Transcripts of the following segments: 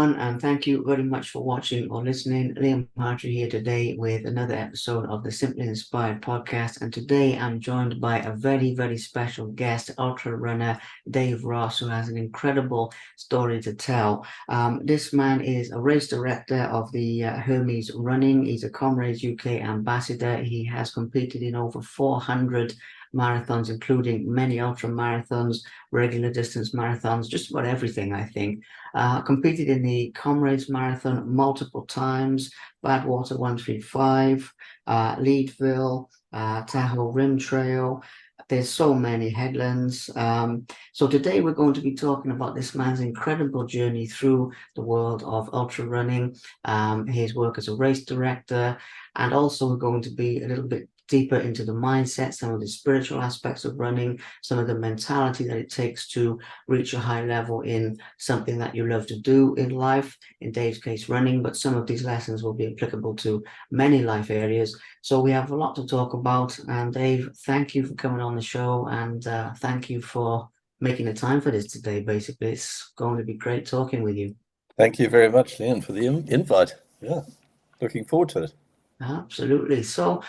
everyone, and thank you very much for watching or listening. Liam Hartree here today with another episode of the Simply Inspired podcast. And today I'm joined by a very, very special guest, ultra runner Dave Ross, who has an incredible story to tell. This man is a race director of the Hermes Running. He's a Comrades UK ambassador. He has competed in over 400 marathons, including many ultra marathons, regular distance marathons, just about everything, I think. Competed in the Comrades Marathon multiple times, Badwater 135, Leadville, Tahoe Rim Trail. There's so many headlands. So today we're going to be talking about this man's incredible journey through the world of ultra running, his work as a race director, and also we're going to be a little bit deeper into the mindset, some of the spiritual aspects of running, some of the mentality that it takes to reach a high level in something that you love to do in life, in Dave's case, running, but some of these lessons will be applicable to many life areas. So we have a lot to talk about. And Dave, thank you for coming on the show and thank you for making the time for this today. Basically, it's going to be great talking with you. Thank you very much, Leon, for the invite. Yeah, looking forward to it. Absolutely. So,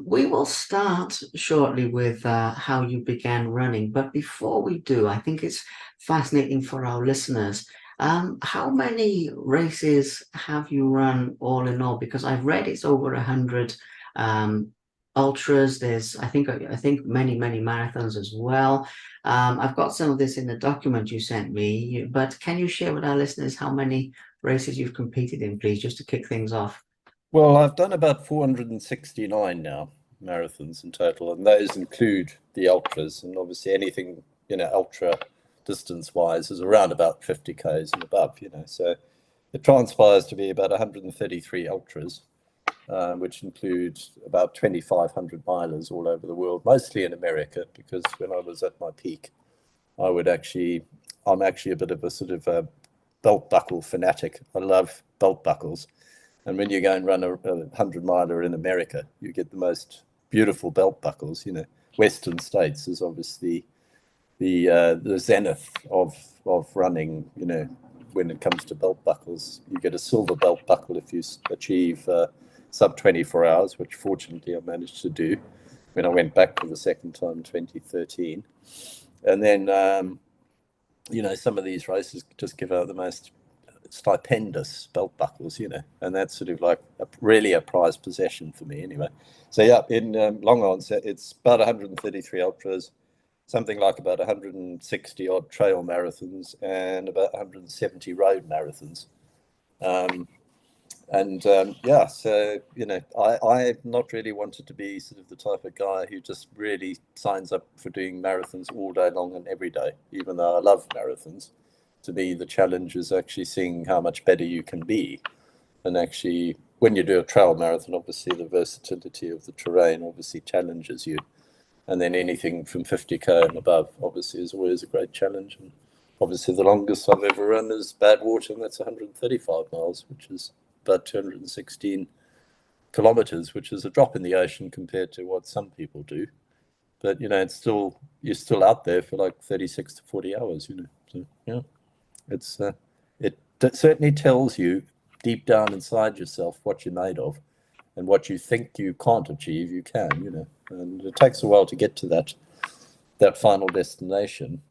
we will start shortly with how you began running. But before we do, I think it's fascinating for our listeners. How many races have you run all in all? Because I've read it's over 100 um, ultras. I think many marathons as well. I've got some of this in the document you sent me. But can you share with our listeners how many races you've competed in, please, just to kick things off? Well, I've done about 469 now marathons in total, and those include the ultras, and obviously anything, ultra distance wise is around about 50 Ks and above. So it transpires to be about 133 ultras, which include about 2,500 milers all over the world, mostly in America, because when I was at my peak, I'm actually a bit of a sort of a belt buckle fanatic. I love belt buckles. And when you go and run a 100 miler in America, you get the most beautiful belt buckles. Western states is obviously the zenith of running. When it comes to belt buckles, you get a silver belt buckle if you achieve sub 24 hours, which fortunately I managed to do when I went back for the second time in 2013. And then some of these races just give out the most stupendous belt buckles, and that's sort of like really a prized possession for me anyway. So yeah, in long answer, it's about 133 ultras, something like about 160 odd trail marathons and about 170 road marathons. Yeah, so I've not really wanted to be sort of the type of guy who just really signs up for doing marathons all day long and every day, even though I love marathons. To me, the challenge is actually seeing how much better you can be. And actually, when you do a trail marathon, obviously the versatility of the terrain obviously challenges you. And then anything from 50K and above, obviously, is always a great challenge. And obviously, the longest I've ever run is Badwater, and that's 135 miles, which is about 216 kilometers, which is a drop in the ocean compared to what some people do. But, you're still out there for like 36 to 40 hours, So, yeah. It certainly tells you deep down inside yourself what you're made of, and what you think you can't achieve, you can. And it takes a while to get to that final destination,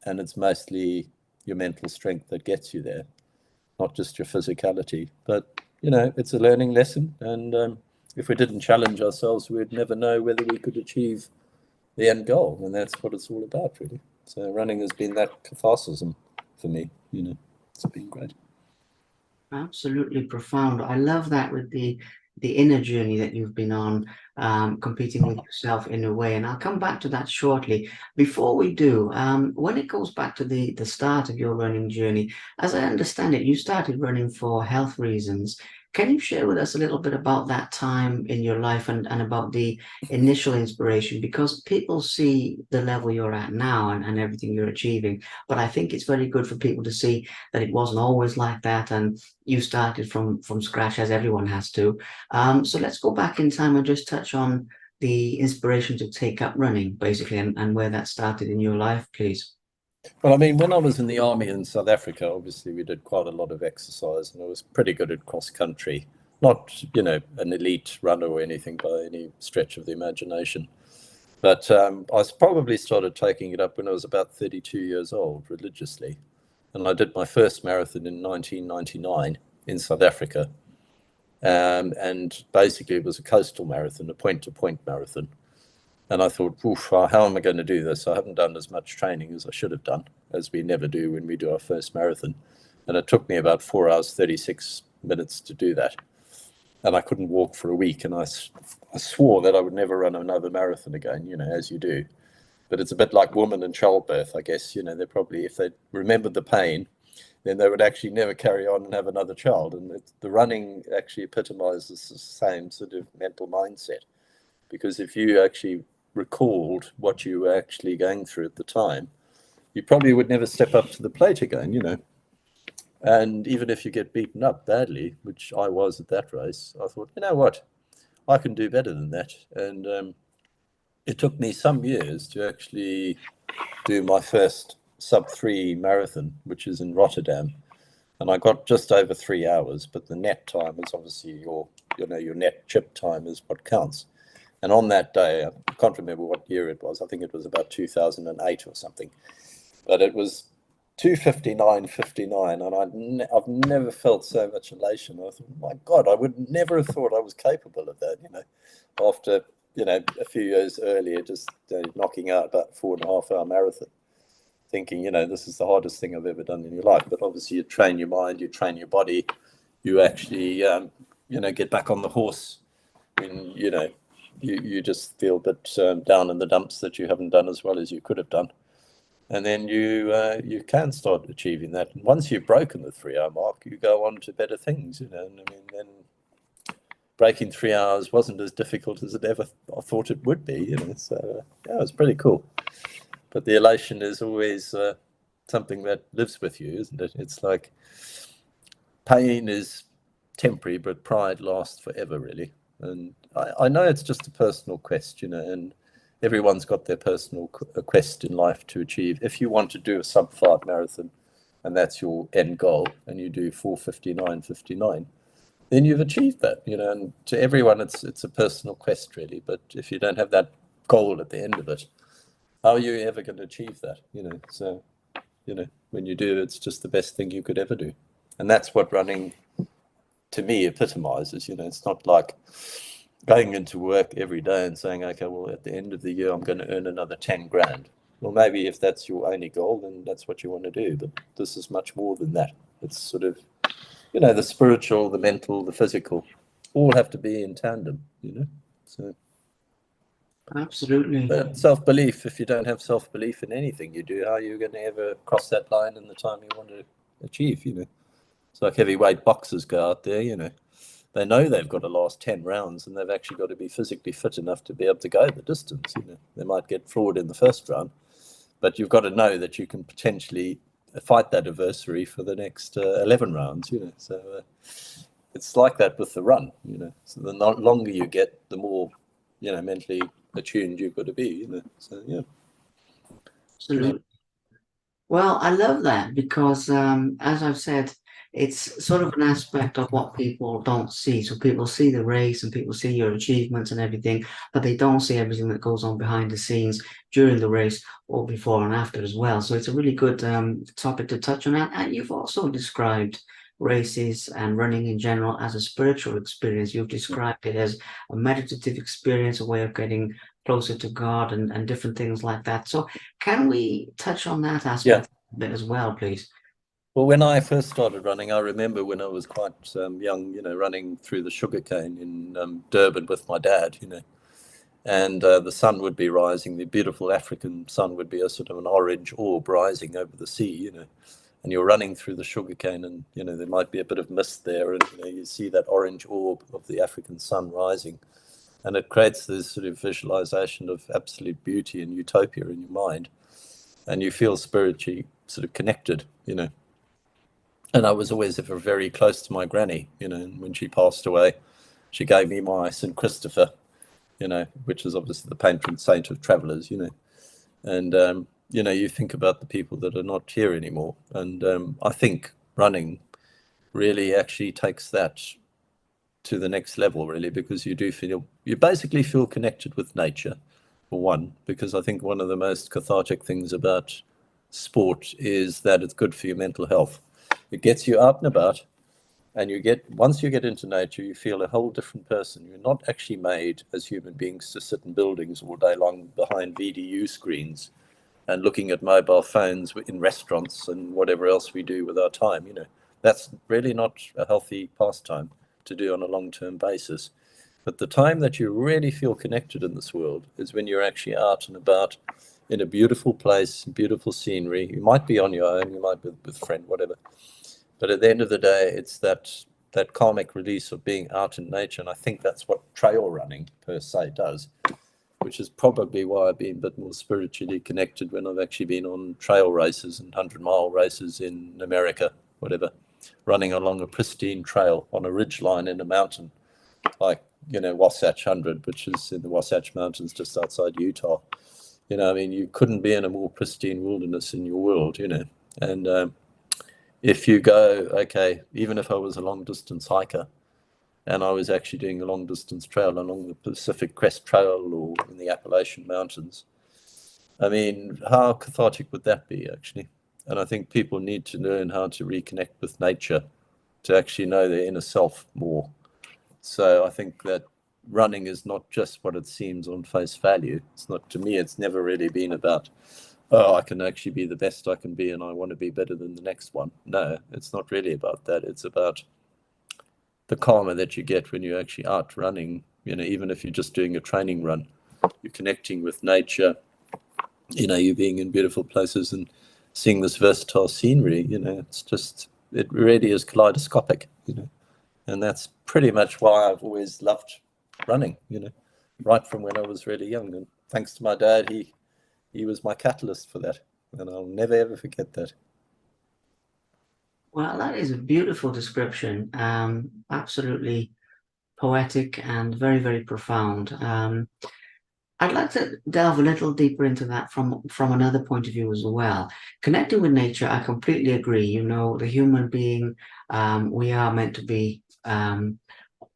and it's mostly your mental strength that gets you there, not just your physicality. But it's a learning lesson, and if we didn't challenge ourselves, we'd never know whether we could achieve the end goal, and that's what it's all about, really. So running has been that catharsis for me. It's been great. Absolutely profound. I love that with the inner journey that you've been on, competing with yourself in a way. And I'll come back to that shortly. Before we do, when it goes back to the start of your running journey, as I understand it, you started running for health reasons. Can you share with us a little bit about that time in your life and about the initial inspiration? Because people see the level you're at now and everything you're achieving, but I think it's very good for people to see that it wasn't always like that, and you started from scratch as everyone has to. So let's go back in time and just touch on the inspiration to take up running, basically, and where that started in your life, please. Well, I mean, when I was in the army in South Africa, obviously we did quite a lot of exercise, and I was pretty good at cross country. Not, an elite runner or anything by any stretch of the imagination. But I probably started taking it up when I was about 32 years old religiously. And I did my first marathon in 1999 in South Africa. And basically, it was a coastal marathon, a point to point marathon. And I thought, oof, how am I going to do this? I haven't done as much training as I should have done, as we never do when we do our first marathon. And it took me about 4 hours, 36 minutes to do that. And I couldn't walk for a week. And I swore that I would never run another marathon again, as you do. But it's a bit like women in childbirth, I guess. They probably, if they remembered the pain, then they would actually never carry on and have another child. And the running actually epitomizes the same sort of mental mindset. Because if you actually recalled what you were actually going through at the time, you probably would never step up to the plate again. And even if you get beaten up badly, which I was at that race, I thought, you know what, I can do better than that. And it took me some years to actually do my first sub-3 marathon, which is in Rotterdam. And I got just over 3 hours, but the net time is obviously your net chip time is what counts. And on that day, I can't remember what year it was. I think it was about 2008 or something. But it was 2:59:59, and I've never felt so much elation. I thought, my God, I would never have thought I was capable of that. After a few years earlier, just knocking out about 4.5 hour marathon, thinking this is the hardest thing I've ever done in your life. But obviously, you train your mind, you train your body, you actually get back on the horse when you just feel a bit down in the dumps that you haven't done as well as you could have done. And then you can start achieving that. And once you've broken the 3 hour mark, you go on to better things, And I mean, then breaking 3 hours wasn't as difficult as I thought it would be, So yeah, it was pretty cool. But the elation is always something that lives with you, isn't it? It's like pain is temporary, but pride lasts forever, really. And I know it's just a personal quest, and everyone's got their personal quest in life to achieve. If you want to do a sub-5 marathon, and that's your end goal, and you do 4:59:59, then you've achieved that, And to everyone, it's a personal quest, really. But if you don't have that goal at the end of it, how are you ever going to achieve that? So, when you do, it's just the best thing you could ever do, and that's what running, to me, epitomizes. It's not like going into work every day and saying, okay, well, at the end of the year, I'm going to earn another 10 grand. Well, maybe if that's your only goal, then that's what you want to do. But this is much more than that. It's sort of, the spiritual, the mental, the physical, all have to be in tandem, So, Absolutely. but self-belief, if you don't have self-belief in anything you do, how are you going to ever cross that line in the time you want to achieve, It's like heavyweight boxers go out there, they know they've got to last 10 rounds, and they've actually got to be physically fit enough to be able to go the distance. They might get floored in the first round, but you've got to know that you can potentially fight that adversary for the next 11 rounds. So it's like that with the run. So the longer you get, the more mentally attuned you've got to be. So yeah. Absolutely. Well, I love that because, as I've said, it's sort of an aspect of what people don't see. So people see the race and people see your achievements and everything, but they don't see everything that goes on behind the scenes during the race or before and after as well. So it's a really good topic to touch on. And you've also described races and running in general as a spiritual experience. You've described it as a meditative experience, a way of getting closer to God and different things like that. So can we touch on that Yeah. aspect a bit as well, please? Well, when I first started running, I remember when I was quite young, running through the sugarcane in Durban with my dad, and the sun would be rising. The beautiful African sun would be a sort of an orange orb rising over the sea, and you're running through the sugarcane, and there might be a bit of mist there, and you see that orange orb of the African sun rising, and it creates this sort of visualization of absolute beauty and utopia in your mind, and you feel spiritually sort of connected, And I was always ever very close to my granny, and when she passed away, she gave me my St. Christopher, which is obviously the patron saint of travelers, and you think about the people that are not here anymore. And I think running really actually takes that to the next level, really, because you basically feel connected with nature, for one, because I think one of the most cathartic things about sport is that it's good for your mental health. It gets you out and about, and once you get into nature, you feel a whole different person. You're not actually made as human beings to sit in buildings all day long behind VDU screens and looking at mobile phones in restaurants and whatever else we do with our time. That's really not a healthy pastime to do on a long-term basis. But the time that you really feel connected in this world is when you're actually out and about in a beautiful place, beautiful scenery. You might be on your own, you might be with a friend, whatever. But at the end of the day, it's that karmic release of being out in nature. And I think that's what trail running per se does, which is probably why I've been a bit more spiritually connected when I've actually been on trail races and 100-mile races in America, whatever, running along a pristine trail on a ridge line in a mountain, like, Wasatch 100, which is in the Wasatch Mountains just outside Utah. You couldn't be in a more pristine wilderness in your world, and if you go, okay, even if I was a long distance hiker and I was actually doing a long distance trail along the Pacific Crest Trail or in the Appalachian Mountains, how cathartic would that be, actually? And I think people need to learn how to reconnect with nature to actually know their inner self more. So I think that running is not just what it seems on face value. To me, it's never really been about, oh, I can actually be the best I can be and I want to be better than the next one. No, it's not really about that. It's about the karma that you get when you're actually out running. Even if you're just doing a training run, you're connecting with nature, you're being in beautiful places and seeing this versatile scenery. It really is kaleidoscopic, and that's pretty much why I've always loved running, right from when I was really young. And thanks to my dad, he was my catalyst for that, and I'll never ever forget that. Well, that is a beautiful description. Absolutely poetic and very, very profound. I'd like to delve a little deeper into that from another point of view as well. Connecting with nature, I completely agree. The human being, we are meant to be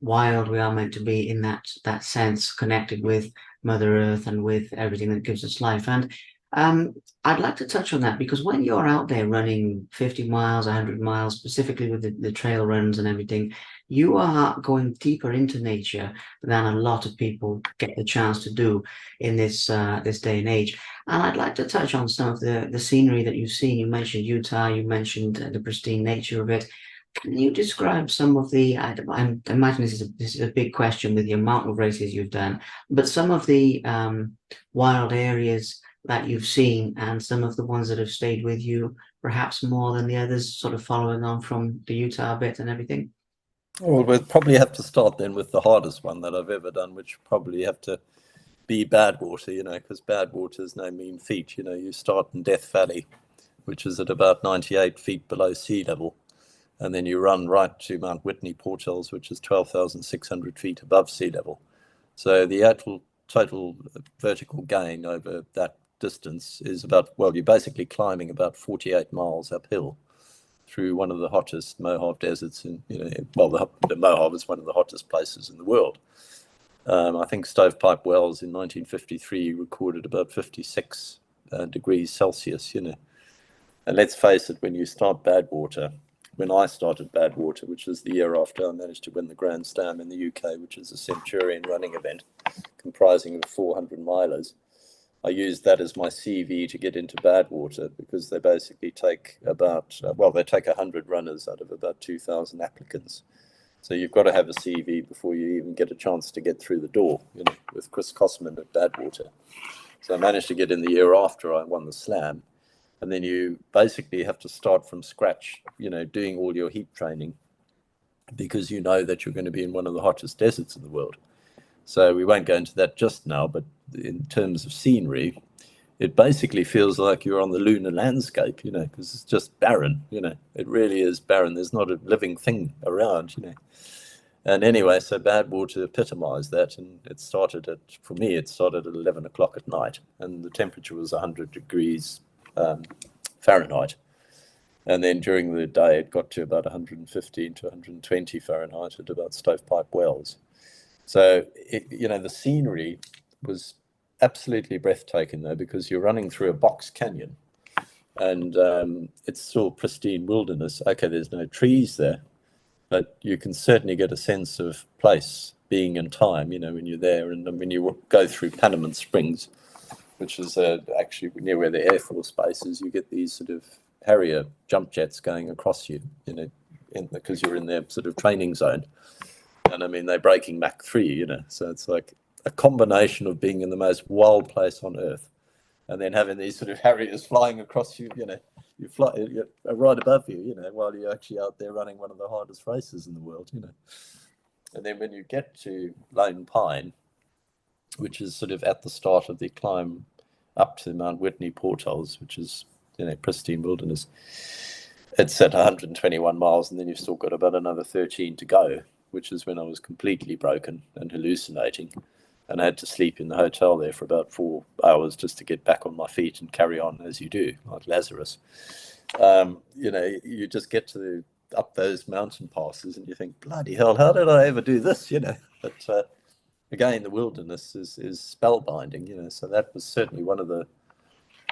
wild. We are meant to be in that sense connected with Mother Earth and with everything that gives us life. And um, I'd like to touch on that because when you're out there running 50 miles, 100 miles, specifically with the trail runs and everything, you are going deeper into nature than a lot of people get the chance to do in this day and age. And I'd like to touch on some of the scenery that you've seen. You mentioned Utah, you mentioned the pristine nature of it. Can you describe some of I imagine this is a big question with the amount of races you've done, but some of the wild areas that you've seen and some of the ones that have stayed with you, perhaps more than the others, sort of following on from the Utah bit and everything? Well, we'll probably have to start then with the hardest one that I've ever done, which probably have to be Badwater, because Badwater is no mean feat. You start in Death Valley, which is at about 98 feet below sea level. And then you run right to Mount Whitney Portals, which is 12,600 feet above sea level. So the actual total vertical gain over that distance is you're basically climbing about 48 miles uphill through one of the hottest Mojave deserts. The Mojave is one of the hottest places in the world. I think Stovepipe Wells in 1953 recorded about 56 degrees Celsius, And let's face it, when you start Badwater, when I started Badwater, which was the year after I managed to win the Grand Slam in the UK, which is a Centurion running event comprising of 400 milers, I used that as my CV to get into Badwater because they basically take they take 100 runners out of about 2,000 applicants. So you've got to have a CV before you even get a chance to get through the door, with Chris Kosman at Badwater. So I managed to get in the year after I won the Slam. And then you basically have to start from scratch, doing all your heat training because you know that you're going to be in one of the hottest deserts in the world. So we won't go into that just now, but in terms of scenery, it basically feels like you're on the lunar landscape, because it's just barren, It really is barren. There's not a living thing around, And anyway, so Badwater epitomised that, and for me, it started at 11 o'clock at night, and the temperature was 100 degrees Fahrenheit. And then during the day, it got to about 115 to 120 Fahrenheit at about Stovepipe Wells. So, the scenery was absolutely breathtaking there, because you're running through a box canyon, and it's still pristine wilderness. Okay, there's no trees there, but you can certainly get a sense of place, being in time, when you're there. And when you go through Panamint Springs, which is actually near where the Air Force Base is, you get these sort of Harrier jump jets going across you, because you're in their sort of training zone. And I mean, they're breaking Mach 3, so it's like a combination of being in the most wild place on earth and then having these sort of Harriers flying across you, you fly right above you, while you're actually out there running one of the hardest races in the world, And then when you get to Lone Pine, which is sort of at the start of the climb up to Mount Whitney Portholes, which is, pristine wilderness, it's at 121 miles, and then you've still got about another 13 to go, which is when I was completely broken and hallucinating. And I had to sleep in the hotel there for about 4 hours just to get back on my feet and carry on as you do, like Lazarus. You just get up those mountain passes and you think, bloody hell, how did I ever do this? But again, the wilderness is spellbinding, so that was certainly one of the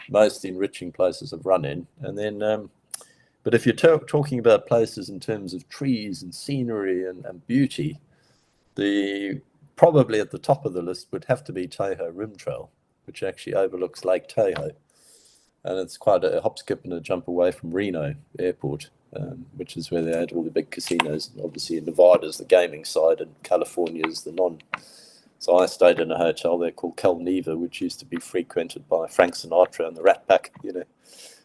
most enriching places I've run in. And then, but if you're talking about places in terms of trees and scenery and beauty, probably at the top of the list would have to be Tahoe Rim Trail, which actually overlooks Lake Tahoe. And it's quite a hop, skip, and a jump away from Reno Airport, which is where they had all the big casinos. And obviously, in Nevada's the gaming side, and California's the non. So I stayed in a hotel there called Cal Neva, which used to be frequented by Frank Sinatra and the Rat Pack,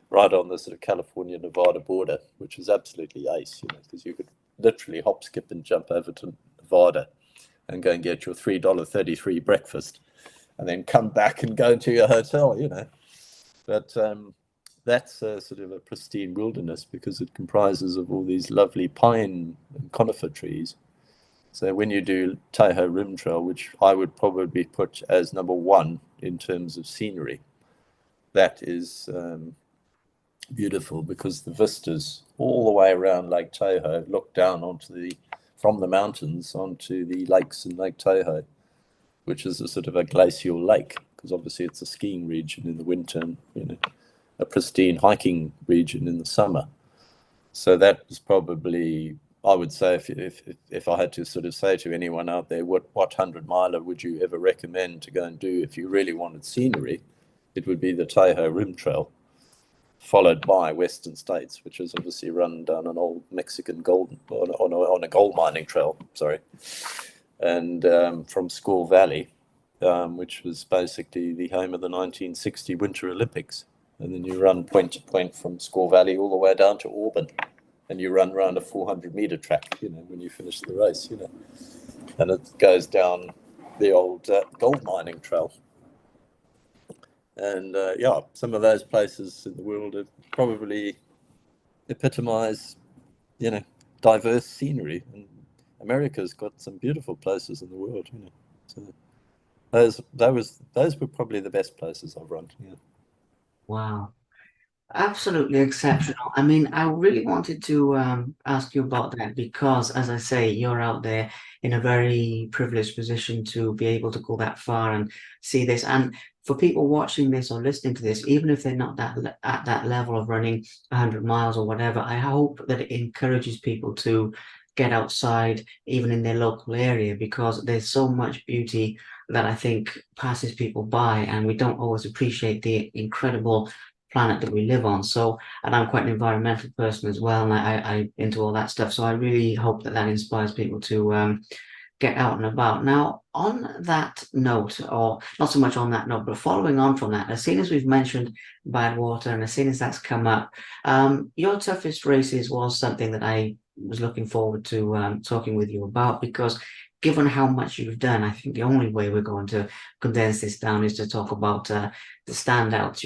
right on the sort of California-Nevada border, which was absolutely ace, because you could literally hop, skip, and jump over to Nevada and go and get your $3.33 breakfast and then come back and go to your hotel, But that's sort of a pristine wilderness because it comprises of all these lovely pine and conifer trees. So when you do Tahoe Rim Trail, which I would probably put as number one in terms of scenery, that is beautiful because the vistas all the way around Lake Tahoe look down from the mountains onto the lakes in Lake Tahoe, which is a sort of a glacial lake, because obviously it's a skiing region in the winter and, a pristine hiking region in the summer. So that was probably, I would say, if I had to sort of say to anyone out there, what 100-miler would you ever recommend to go and do if you really wanted scenery, it would be the Tahoe Rim Trail, followed by Western States, which is obviously run down an old Mexican on a gold mining trail, and from Squaw Valley, which was basically the home of the 1960 Winter Olympics. And then you run point to point from Squaw Valley all the way down to Auburn, and you run around a 400-meter track, when you finish the race, and it goes down the old gold mining trail. And some of those places in the world have probably epitomize, diverse scenery. And America's got some beautiful places in the world, So those were probably the best places I've run. Yeah. Wow. Absolutely exceptional. I mean, I really wanted to ask you about that because, as I say, you're out there in a very privileged position to be able to go that far and see this. And for people watching this or listening to this, even if they're not at that level of running 100 miles or whatever, I hope that it encourages people to get outside, even in their local area, because there's so much beauty that I think passes people by, and we don't always appreciate the incredible planet that we live on. So, and I'm quite an environmental person as well, and I into all that stuff. So I really hope that that inspires people to get out and about. Now, on that note, or not so much on that note, but following on from that, as soon as we've mentioned Badwater and as soon as that's come up, your toughest races was something that I was looking forward to talking with you about because given how much you've done, I think the only way we're going to condense this down is to talk about the standouts,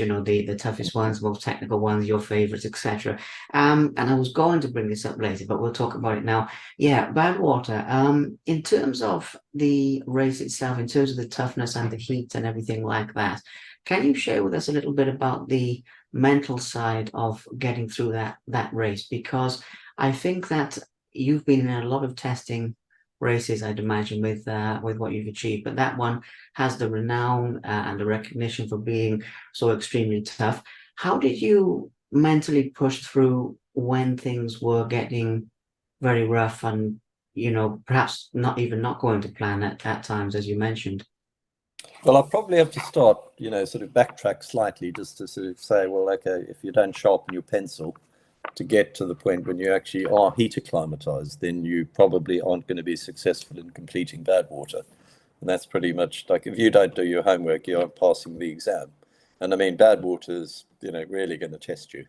the toughest ones, most technical ones, your favorites, etc. And I was going to bring this up later, but we'll talk about it now. Yeah, Badwater. In terms of the race itself, in terms of the toughness and the heat and everything like that, can you share with us a little bit about the mental side of getting through that race? Because I think that you've been in a lot of testing races, I'd imagine, with what you've achieved, but that one has the renown and the recognition for being so extremely tough. How did you mentally push through when things were getting very rough and perhaps not going to plan at times, as you mentioned? Well, I'll probably have to start, sort of backtrack slightly just to sort of say, well, okay, if you don't sharpen your pencil to get to the point when you actually are heat acclimatized, then you probably aren't going to be successful in completing Badwater. And that's pretty much like, if you don't do your homework, you aren't passing the exam. And I mean, Badwater is, really going to test you.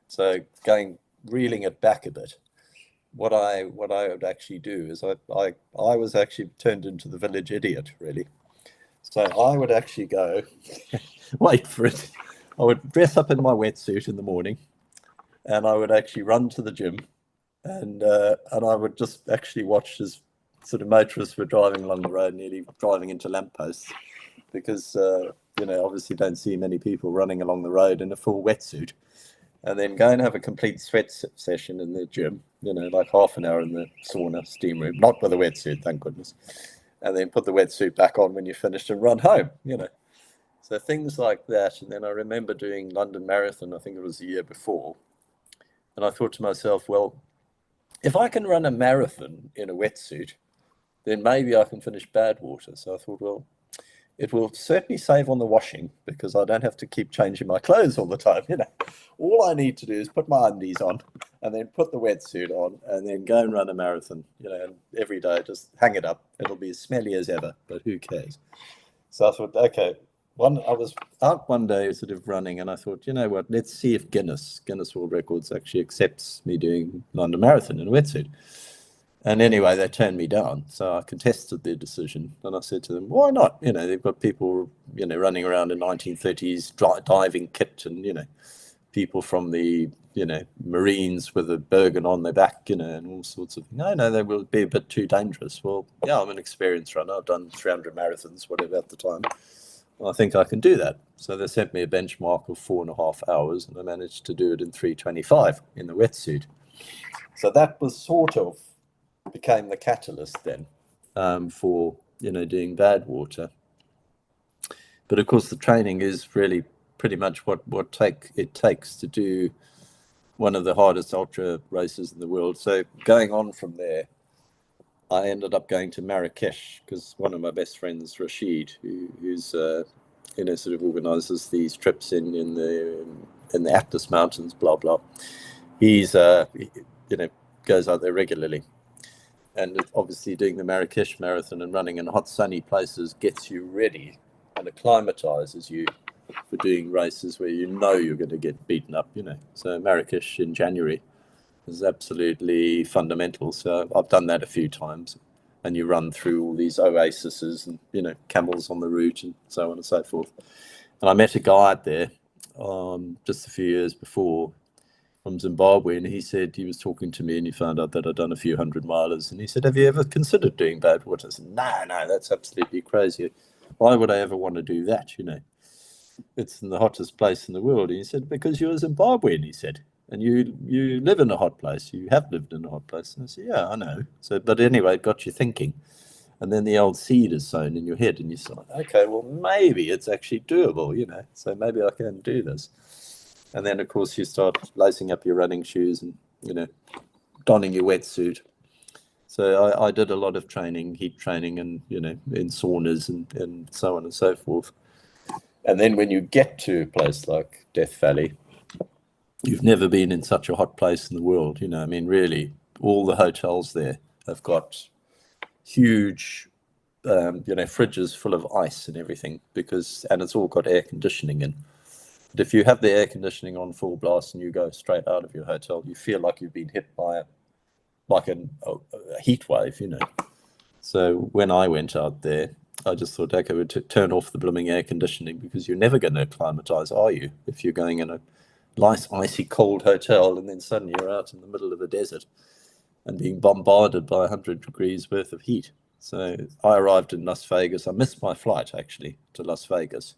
So reeling it back a bit, what I would actually do is I was actually turned into the village idiot, really. So I would actually go, wait for it. I would dress up in my wetsuit in the morning, and I would actually run to the gym, and I would just actually watch as sort of motorists were driving along the road, nearly driving into lampposts, because obviously don't see many people running along the road in a full wetsuit. And then go and have a complete sweat session in the gym, like half an hour in the sauna steam room, not with a wetsuit, thank goodness. And then put the wetsuit back on when you're finished and run home, So things like that. And then I remember doing London Marathon, I think it was the year before. And I thought to myself, well, if I can run a marathon in a wetsuit, then maybe I can finish Badwater. So I thought, well, it will certainly save on the washing because I don't have to keep changing my clothes all the time. All I need to do is put my undies on and then put the wetsuit on and then go and run a marathon, and every day just hang it up. It'll be as smelly as ever, but who cares? So I thought, okay, I was out one day sort of running and I thought, you know what, let's see if Guinness World Records actually accepts me doing London Marathon in a wetsuit. And anyway, they turned me down. So I contested their decision. And I said to them, why not? They've got people, running around in 1930s diving kit and, people from the, Marines with a Bergen on their back, and all sorts of things. No, they will be a bit too dangerous. Well, yeah, I'm an experienced runner. I've done 300 marathons, whatever at the time. Well, I think I can do that. So they sent me a benchmark of 4.5 hours and I managed to do it in 3:25 in the wetsuit. So that was sort of became the catalyst then for doing Badwater. But of course the training is really pretty much what it takes to do one of the hardest ultra races in the world. So going on from there, I ended up going to Marrakesh because one of my best friends, Rashid, who's sort of organizes these trips in the Atlas Mountains, blah blah. He's goes out there regularly. And obviously doing the Marrakesh Marathon and running in hot, sunny places gets you ready and acclimatizes you for doing races where you're going to get beaten up, So Marrakesh in January is absolutely fundamental. So I've done that a few times. And you run through all these oases and, camels on the route and so on and so forth. And I met a guide there just a few years before, from Zimbabwe, and he said he was talking to me and he found out that I'd done a few 100-milers, and he said, have you ever considered doing Badwater? I said, no, that's absolutely crazy. Why would I ever want to do that? It's in the hottest place in the world. And he said, because you're Zimbabwean, he said, and you live in a hot place. You have lived in a hot place. And I said, yeah, I know. So, but anyway, it got you thinking. And then the old seed is sown in your head and you say, okay, well, maybe it's actually doable, so maybe I can do this. And then, of course, you start lacing up your running shoes and, donning your wetsuit. So I did a lot of training, heat training and, in saunas and so on and so forth. And then when you get to a place like Death Valley, you've never been in such a hot place in the world. Really, all the hotels there have got huge, fridges full of ice and everything and it's all got air conditioning in. But if you have the air conditioning on full blast and you go straight out of your hotel, you feel like you've been hit by a heat wave, So when I went out there, I just thought, okay, we'd turn off the blooming air conditioning, because you're never going to acclimatize, are you? If you're going in a nice, icy, cold hotel and then suddenly you're out in the middle of a desert and being bombarded by 100 degrees worth of heat. So I arrived in Las Vegas. I missed my flight actually to Las Vegas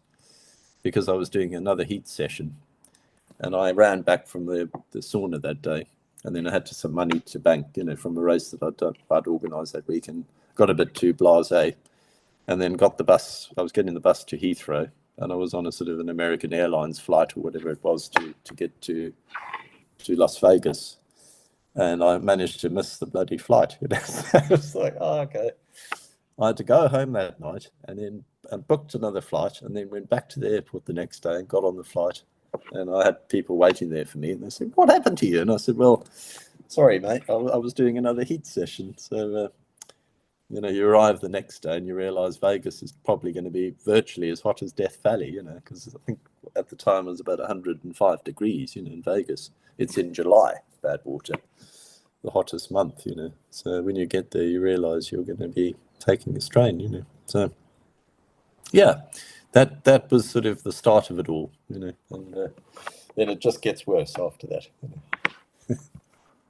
because I was doing another heat session, and I ran back from the sauna that day. And then I had some money to bank, from a race that I'd organised that week, and got a bit too blasé. And then got the bus. I was getting the bus to Heathrow, and I was on a sort of an American Airlines flight or whatever it was to get to Las Vegas. And I managed to miss the bloody flight. So I was like, oh, okay. I had to go home that night and then booked another flight, and then went back to the airport the next day and got on the flight. And I had people waiting there for me, and they said, "What happened to you?" And I said, "Well, sorry, mate, I was doing another heat session." So, you arrive the next day and you realize Vegas is probably going to be virtually as hot as Death Valley, because I think at the time it was about 105 degrees, in Vegas. It's in July, Badwater, the hottest month, So when you get there, you realize you're going to be taking a strain, So, yeah, that was sort of the start of it all, and then it just gets worse after that.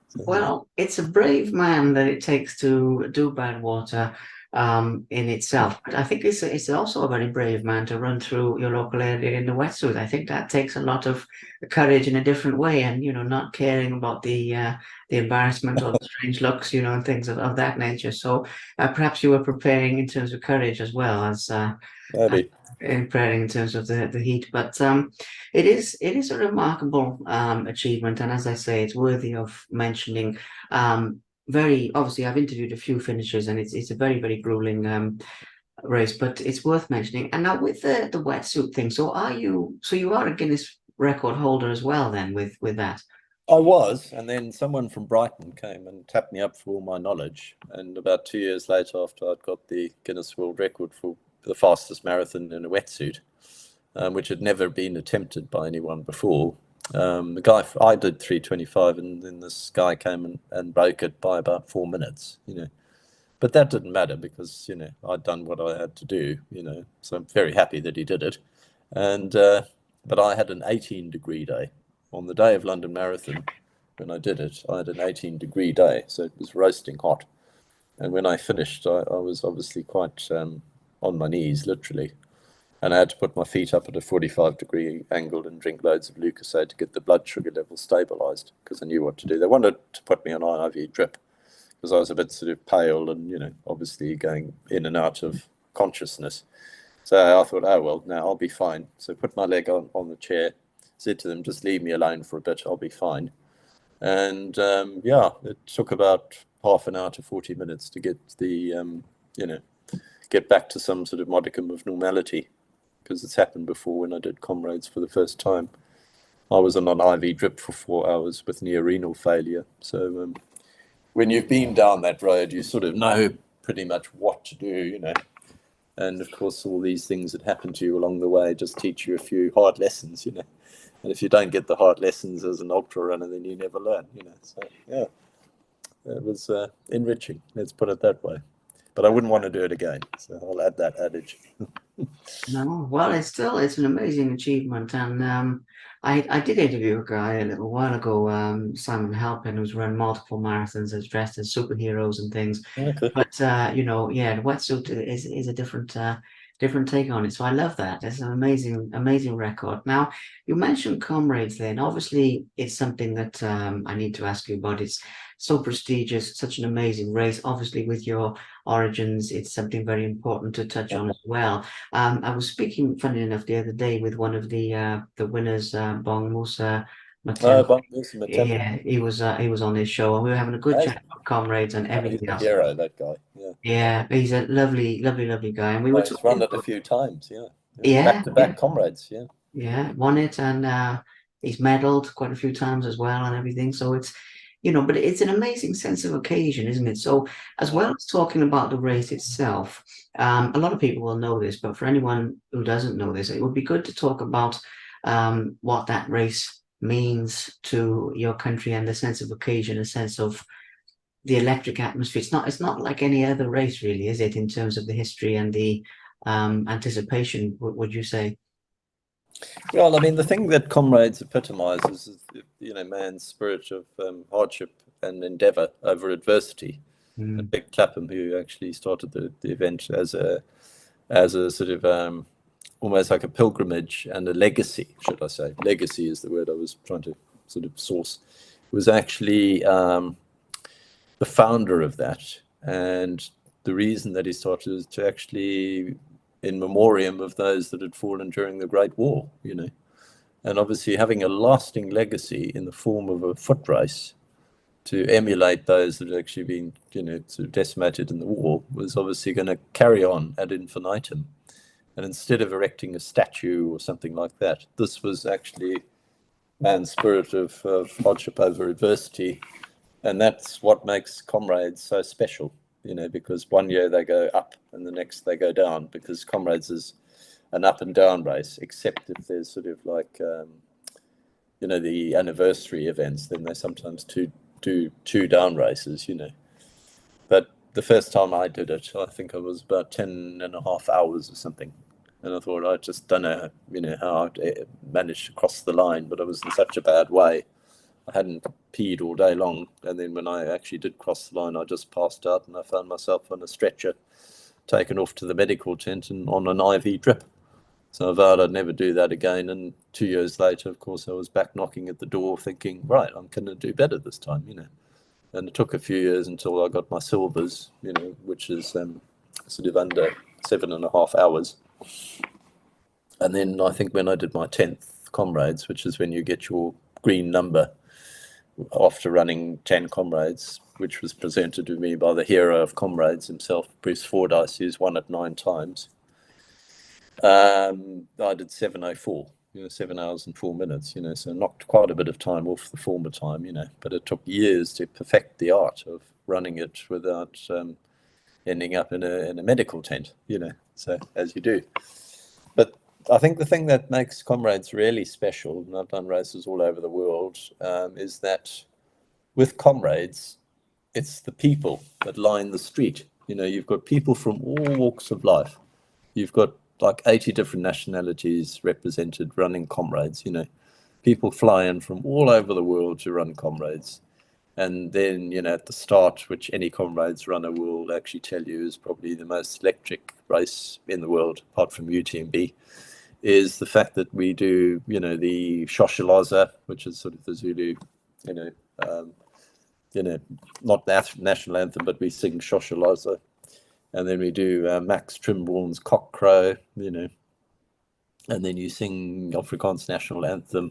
So, Well, it's a brave man that it takes to do Badwater in itself. But I think it's also a very brave man to run through your local area in the wetsuit. I think that takes a lot of courage in a different way, and not caring about the embarrassment or the strange looks, and things of that nature. So perhaps you were preparing in terms of courage as well as maybe. in preparing in terms of the heat. But it is a remarkable achievement, and as I say, it's worthy of mentioning. Very obviously, I've interviewed a few finishers, and it's a very very grueling race, but it's worth mentioning. And now with the wetsuit thing, so you are a Guinness record holder as well then with that. I was, and then someone from Brighton came and tapped me up for all my knowledge. And about 2 years later, after I'd got the Guinness World Record for the fastest marathon in a wetsuit, which had never been attempted by anyone before, the guy I did 3:25, and then this guy came and broke it by about 4 minutes. But that didn't matter because I'd done what I had to do. So I'm very happy that he did it. And but I had an 18-degree day on the day of London Marathon. When I did it, I had an 18-degree day, so it was roasting hot. And when I finished, I was obviously quite on my knees, literally. And I had to put my feet up at a 45-degree angle and drink loads of Lucozade to get the blood sugar level stabilized, because I knew what to do. They wanted to put me on IV drip because I was a bit sort of pale and, obviously going in and out of consciousness. So I thought, oh, well, now I'll be fine. So put my leg on the chair, said to them, just leave me alone for a bit, I'll be fine. And yeah, it took about half an hour to 40 minutes to get get back to some sort of modicum of normality, because it's happened before when I did Comrades for the first time. I was on an IV drip for 4 hours with near renal failure. So when you've been down that road, you sort of know pretty much what to do. And of course, all these things that happen to you along the way just teach you a few hard lessons. And if you don't get the hard lessons as an ultra runner, then you never learn. So yeah, it was enriching. Let's put it that way. But I wouldn't want to do it again. So I'll add that adage. No, well, it's an amazing achievement, and I did interview a guy a little while ago, Simon Halpin, who's run multiple marathons, as dressed as superheroes and things. Okay. But yeah, the wetsuit is a different take on it. So I love that. It's an amazing record. Now, you mentioned Comrades then. Obviously, it's something that I need to ask you about. It's so prestigious, such an amazing race. Obviously, with your origins, it's something very important to touch on as well. I was speaking, funny enough, the other day with one of the winners, Bong Musa Matem. But there's some attempt. Yeah, he was on his show, and we were having a good He's chat about Comrades and he's everything a else. hero, that guy. Yeah. Yeah, he's a lovely, lovely, lovely guy, and we were He's run talking it a about, few times. Yeah. yeah, Back to yeah, back Comrades. Yeah. yeah, won it, and he's medaled quite a few times as well, and everything. So but it's an amazing sense of occasion, isn't it? So as well as talking about the race itself, a lot of people will know this, but for anyone who doesn't know this, it would be good to talk about what that race means to your country and the sense of occasion, a sense of the electric atmosphere. It's not like any other race, really, is it? In terms of the history and the anticipation, would you say? Well, I mean, the thing that Comrades epitomizes is, man's spirit of hardship and endeavor over adversity. And Mm, Dick Clapham, who actually started the event as a sort of almost like a pilgrimage and a legacy, should I say? Legacy is the word I was trying to sort of source. Was actually the founder of that, and the reason that he started is to actually in memoriam of those that had fallen during the Great War. And obviously having a lasting legacy in the form of a foot race to emulate those that had actually been, sort of decimated in the war was obviously going to carry on ad infinitum. And instead of erecting a statue or something like that, this was actually man's spirit of hardship over adversity. And that's what makes Comrades so special, because one year they go up and the next they go down, because Comrades is an up and down race, except if there's sort of like, the anniversary events, then they sometimes do two down races, But the first time I did it, I think I was about 10.5 hours or something. And I thought, I just don't know, how I managed to cross the line, but I was in such a bad way. I hadn't peed all day long. And then when I actually did cross the line, I just passed out and I found myself on a stretcher, taken off to the medical tent and on an IV drip. So I vowed I'd never do that again. And 2 years later, of course, I was back knocking at the door thinking, right, I'm going to do better this time, And it took a few years until I got my silvers, which is sort of under 7.5 hours. And then I think when I did my 10th Comrades, which is when you get your green number after running 10 Comrades, which was presented to me by the hero of Comrades himself, Bruce Fordyce, who's won it 9 times. I did 7:04, 7 hours and 4 minutes, so knocked quite a bit of time off the former time, but it took years to perfect the art of running it without ending up in a medical tent, so as you do. But I think the thing that makes Comrades really special, and I've done races all over the world, is that with Comrades, it's the people that line the street. You've got people from all walks of life. You've got like 80 different nationalities represented running Comrades. People fly in from all over the world to run Comrades. And then, at the start, which any Comrades runner will actually tell you is probably the most electric race in the world, apart from UTMB, is the fact that we do, the Shoshalaza, which is sort of the Zulu, not the national anthem, but we sing Shoshalaza. And then we do Max Trimborn's Cock Crow, and then you sing Afrikaans national anthem.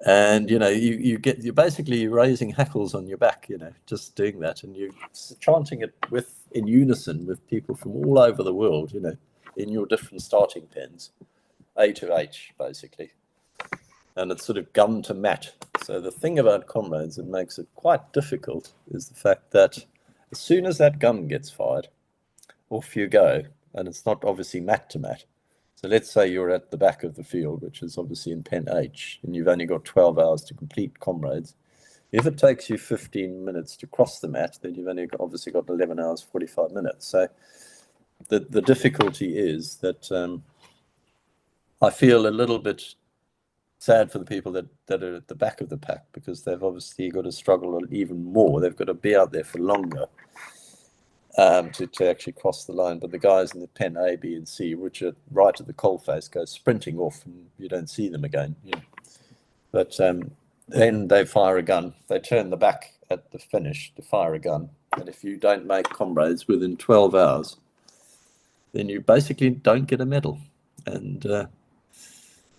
And, you're basically raising hackles on your back, just doing that. And you're chanting it in unison with people from all over the world, in your different starting pens, A to H, basically. And it's sort of gun to mat. So the thing about Comrades that makes it quite difficult is the fact that as soon as that gun gets fired, off you go. And it's not obviously mat to mat. So let's say you're at the back of the field, which is obviously in pen H, and you've only got 12 hours to complete Comrades. If it takes you 15 minutes to cross the mat, then you've only obviously got 11 hours, 45 minutes. So the difficulty is that I feel a little bit sad for the people that are at the back of the pack, because they've obviously got to struggle even more. They've got to be out there for longer to actually cross the line. But the guys in the pen A, B, and C, which are right at the coalface, go sprinting off, and you don't see them again. But then they fire a gun. They turn the back at the finish to fire a gun. And if you don't make Comrades within 12 hours, then you basically don't get a medal. And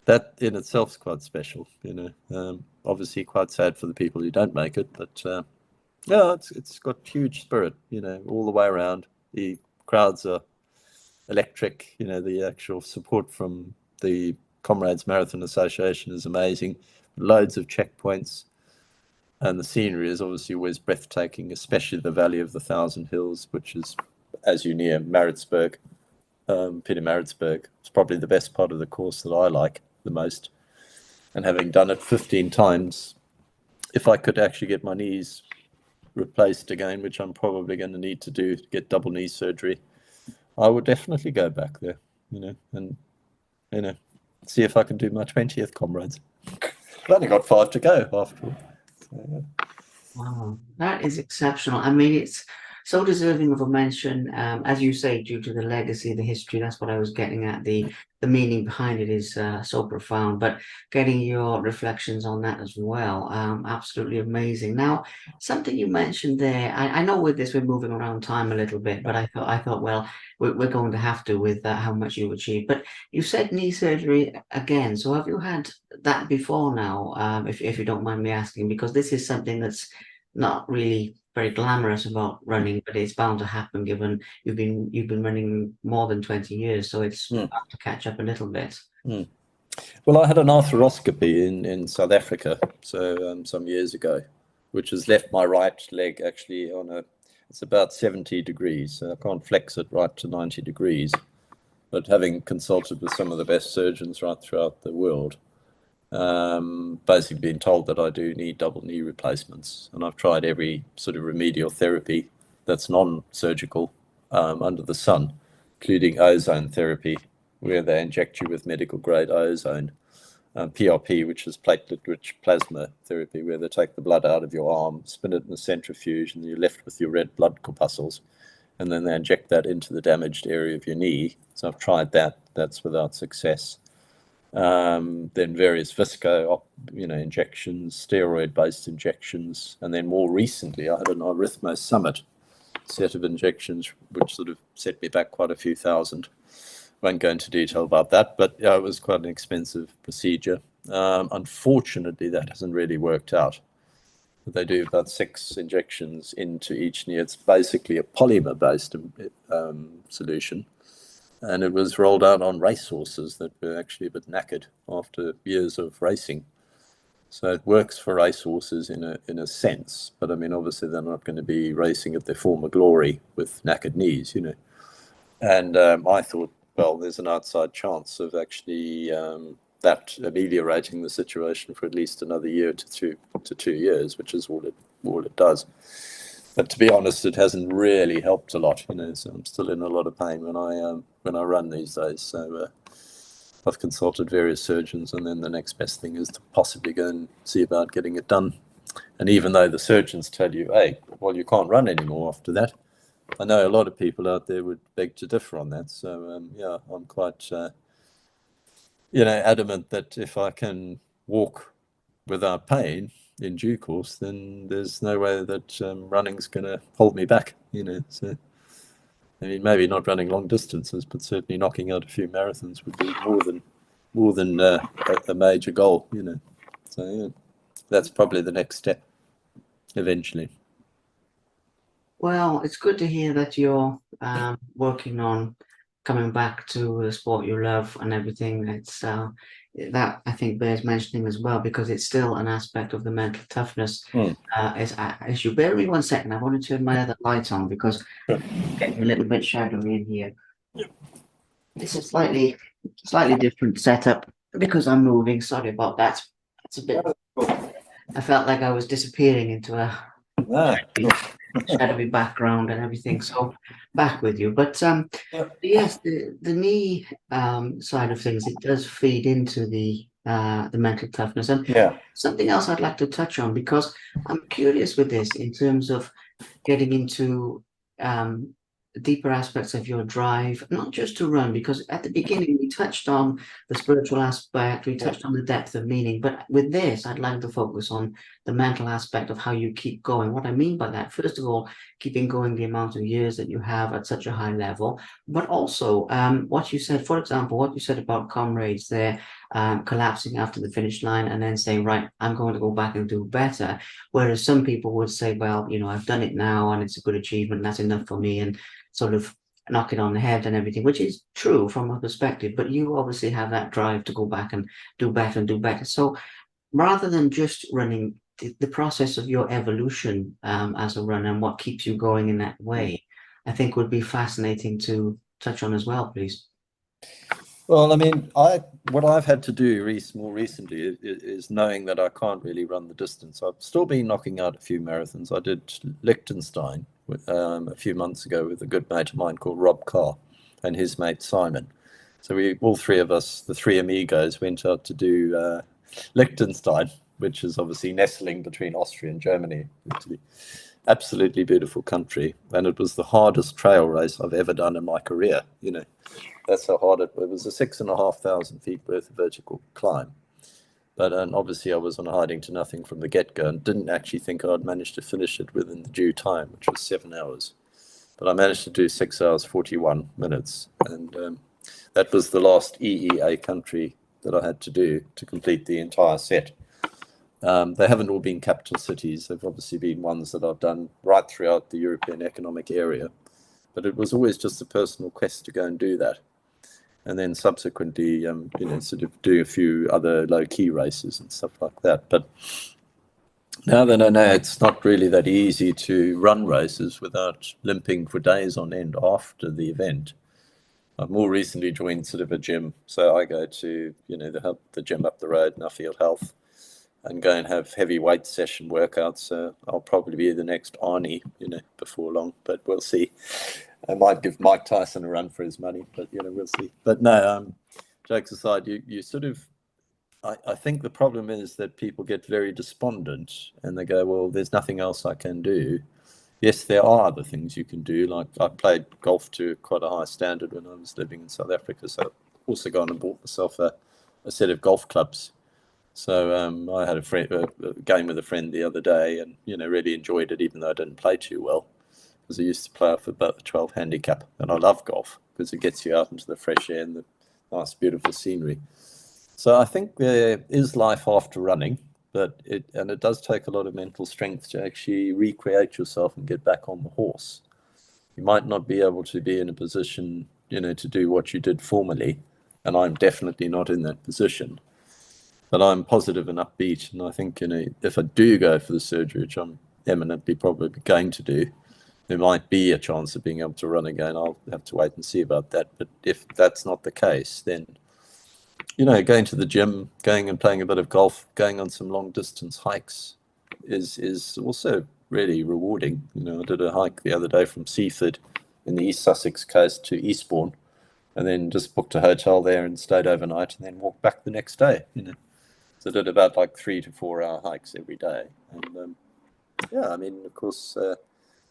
that in itself is quite special. Obviously quite sad for the people who don't make it, but yeah, it's got huge spirit, all the way around. The crowds are electric. The actual support from the Comrades Marathon Association is amazing. Loads of checkpoints, and the scenery is obviously always breathtaking, especially the Valley of the Thousand Hills, which is, as you near Maritzburg, Pietermaritzburg. It's probably the best part of the course that I like the most. And having done it 15 times, if I could actually get my knees replaced again, which I'm probably going to need to do to get double knee surgery, I would definitely go back there, and see if I can do my 20th, comrades. I've only got 5 to go after all. So, yeah. Wow, that is exceptional. I mean, it's so deserving of a mention. As you say, due to the legacy, the history, that's what I was getting at. The meaning behind it is so profound. But getting your reflections on that as well, absolutely amazing. Now, something you mentioned there, I know with this we're moving around time a little bit, but I thought, well, we're going to have to with how much you achieved. But you said knee surgery again. So have you had that before now? If you don't mind me asking, because this is something that's not really very glamorous about running, but it's bound to happen given you've been running more than 20 years, so it's Mm. bound to catch up a little bit. Mm. Well, I had an arthroscopy in South Africa, so some years ago, which has left my right leg actually it's about 70 degrees, so I can't flex it right to 90 degrees. But having consulted with some of the best surgeons right throughout the world, basically been told that I do need double knee replacements, and I've tried every sort of remedial therapy that's non-surgical under the sun, including ozone therapy, where they inject you with medical grade ozone, PRP, which is platelet-rich plasma therapy, where they take the blood out of your arm, spin it in a centrifuge, and you're left with your red blood corpuscles, and then they inject that into the damaged area of your knee. So I've tried that. That's without success. Then various visco, injections, steroid-based injections, and then more recently I had an Arrhythmo Summit set of injections, which sort of set me back quite a few thousand. Won't go into detail about that, but yeah, it was quite an expensive procedure. Unfortunately, that hasn't really worked out. They do about 6 injections into each knee. It's basically a polymer-based solution. And it was rolled out on racehorses that were actually a bit knackered after years of racing. So it works for racehorses in a sense, but I mean, obviously they're not going to be racing at their former glory with knackered knees, And I thought, well, there's an outside chance of actually that ameliorating the situation for at least another year to 2 years, which is all it does. But to be honest, it hasn't really helped a lot, so I'm still in a lot of pain when I run these days. So I've consulted various surgeons, and then the next best thing is to possibly go and see about getting it done. And even though the surgeons tell you, hey, well, you can't run anymore after that, I know a lot of people out there would beg to differ on that. So yeah, I'm quite adamant that if I can walk without pain in due course, then there's no way that running's going to hold me back, So, I mean, maybe not running long distances, but certainly knocking out a few marathons would be more than a major goal, So, yeah, that's probably the next step eventually. Well, it's good to hear that you're working on coming back to the sport you love and everything. It's that I think bears mentioning as well because it's still an aspect of the mental toughness. As you bear with me 1 second, I want to turn my other light on because it's getting a little bit shadowy in here. This is slightly different setup because I'm moving. Sorry about that. It's a bit. I felt like I was disappearing into a shadowy background and everything. So back with you. But yes, the knee side of things, it does feed into the mental toughness. And Yeah. something else I'd like to touch on because I'm curious with this in terms of getting into deeper aspects of your drive, not just to run, because at the beginning we touched on the spiritual aspect, we touched on the depth of meaning, but with this, I'd like to focus on the mental aspect of how you keep going. What I mean by that, first of all, keeping going the amount of years that you have at such a high level, but also what you said, for example, what you said about comrades there collapsing after the finish line and then saying, right, I'm going to go back and do better. Whereas some people would say, well, I've done it now and it's a good achievement, that's enough for me, and sort of knock it on the head and everything, which is true from a perspective, but you obviously have that drive to go back and do better and do better. So rather than just running, the process of your evolution as a runner and what keeps you going in that way, I think would be fascinating to touch on as well, please. Well, I mean, what I've had to do more recently is knowing that I can't really run the distance. I've still been knocking out a few marathons. I did Liechtenstein a few months ago with a good mate of mine called Rob Carr and his mate Simon. So we all three of us, the three amigos, went out to do Liechtenstein, which is obviously nestling between Austria and Germany. Absolutely beautiful country, and it was the hardest trail race I've ever done in my career. That's how hard it was. A 6,500 feet worth of vertical climb. But obviously I was on hiding to nothing from the get-go and didn't actually think I'd manage to finish it within the due time, which was 7 hours. But I managed to do 6 hours 41 minutes, and that was the last EEA country that I had to do to complete the entire set. They haven't all been capital cities. They've obviously been ones that I've done right throughout the European Economic Area. But it was always just a personal quest to go and do that. And then subsequently, sort of do a few other low-key races and stuff like that. But now that I know it's not really that easy to run races without limping for days on end after the event, I've more recently joined sort of a gym. So I go to, the gym up the road, Nuffield Health, and go and have heavy weight session workouts. So I'll probably be the next Arnie, before long, but we'll see. I might give Mike Tyson a run for his money, but we'll see. But no, jokes aside, you sort of, I think the problem is that people get very despondent and they go, well, there's nothing else I can do. Yes, there are other things you can do. Like I played golf to quite a high standard when I was living in South Africa, so I've also gone and bought myself a set of golf clubs. So I had a game with a friend the other day, and really enjoyed it, even though I didn't play too well, because I used to play off about the 12 handicap, and I love golf because it gets you out into the fresh air and the nice, beautiful scenery. So I think there is life after running, but it does take a lot of mental strength to actually recreate yourself and get back on the horse. You might not be able to be in a position, to do what you did formerly, and I'm definitely not in that position. But I'm positive and upbeat, and I think if I do go for the surgery, which I'm eminently probably going to do, there might be a chance of being able to run again. I'll have to wait and see about that. But if that's not the case, then going to the gym, going and playing a bit of golf, going on some long distance hikes is also really rewarding. I did a hike the other day from Seaford in the East Sussex coast to Eastbourne, and then just booked a hotel there and stayed overnight, and then walked back the next day. So I did about like 3 to 4 hour hikes every day. And of course,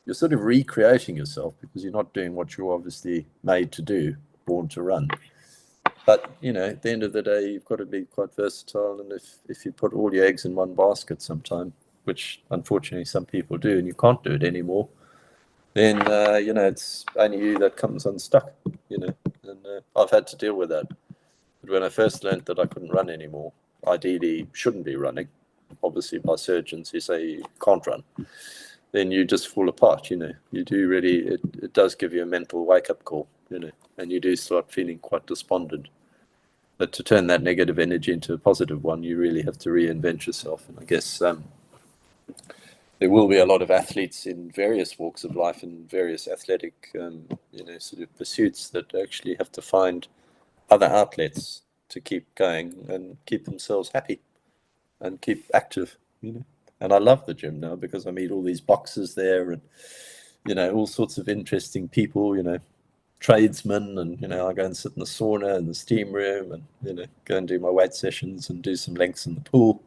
you're sort of recreating yourself because you're not doing what you're obviously made to do, born to run. But, at the end of the day, you've got to be quite versatile. And if you put all your eggs in one basket sometime, which unfortunately some people do, and you can't do it anymore, then, it's only you that comes unstuck, and I've had to deal with that. But when I first learned that I couldn't run anymore, ideally shouldn't be running, obviously by surgeons who say you can't run, then you just fall apart. You do really, it does give you a mental wake-up call, and you do start feeling quite despondent. But to turn that negative energy into a positive one, you really have to reinvent yourself. And I guess there will be a lot of athletes in various walks of life and various athletic sort of pursuits that actually have to find other outlets to keep going and keep themselves happy and keep active. And I love the gym now because I meet all these boxers there and all sorts of interesting people, tradesmen, and I go and sit in the sauna and the steam room and go and do my weight sessions and do some lengths in the pool.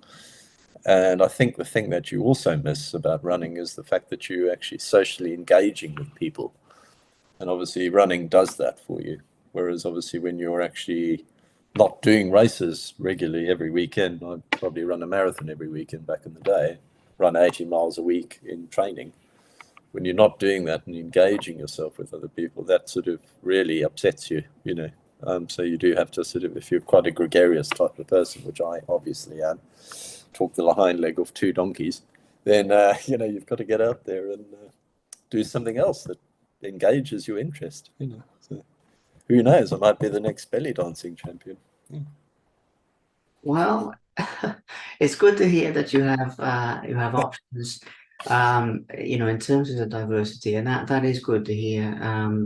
And I think the thing that you also miss about running is the fact that you're actually socially engaging with people, and obviously running does that for you. Whereas obviously when you're actually not doing races regularly every weekend, I'd probably run a marathon every weekend back in the day, run 80 miles a week in training. When you're not doing that and engaging yourself with other people, that sort of really upsets you, So you do have to sort of, if you're quite a gregarious type of person, which I obviously am, talk the hind leg of 2 donkeys, then, you've got to get out there and do something else that engages your interest, So who knows? I might be the next belly dancing champion. Well, it's good to hear that you have options. In terms of the diversity, and that is good to hear.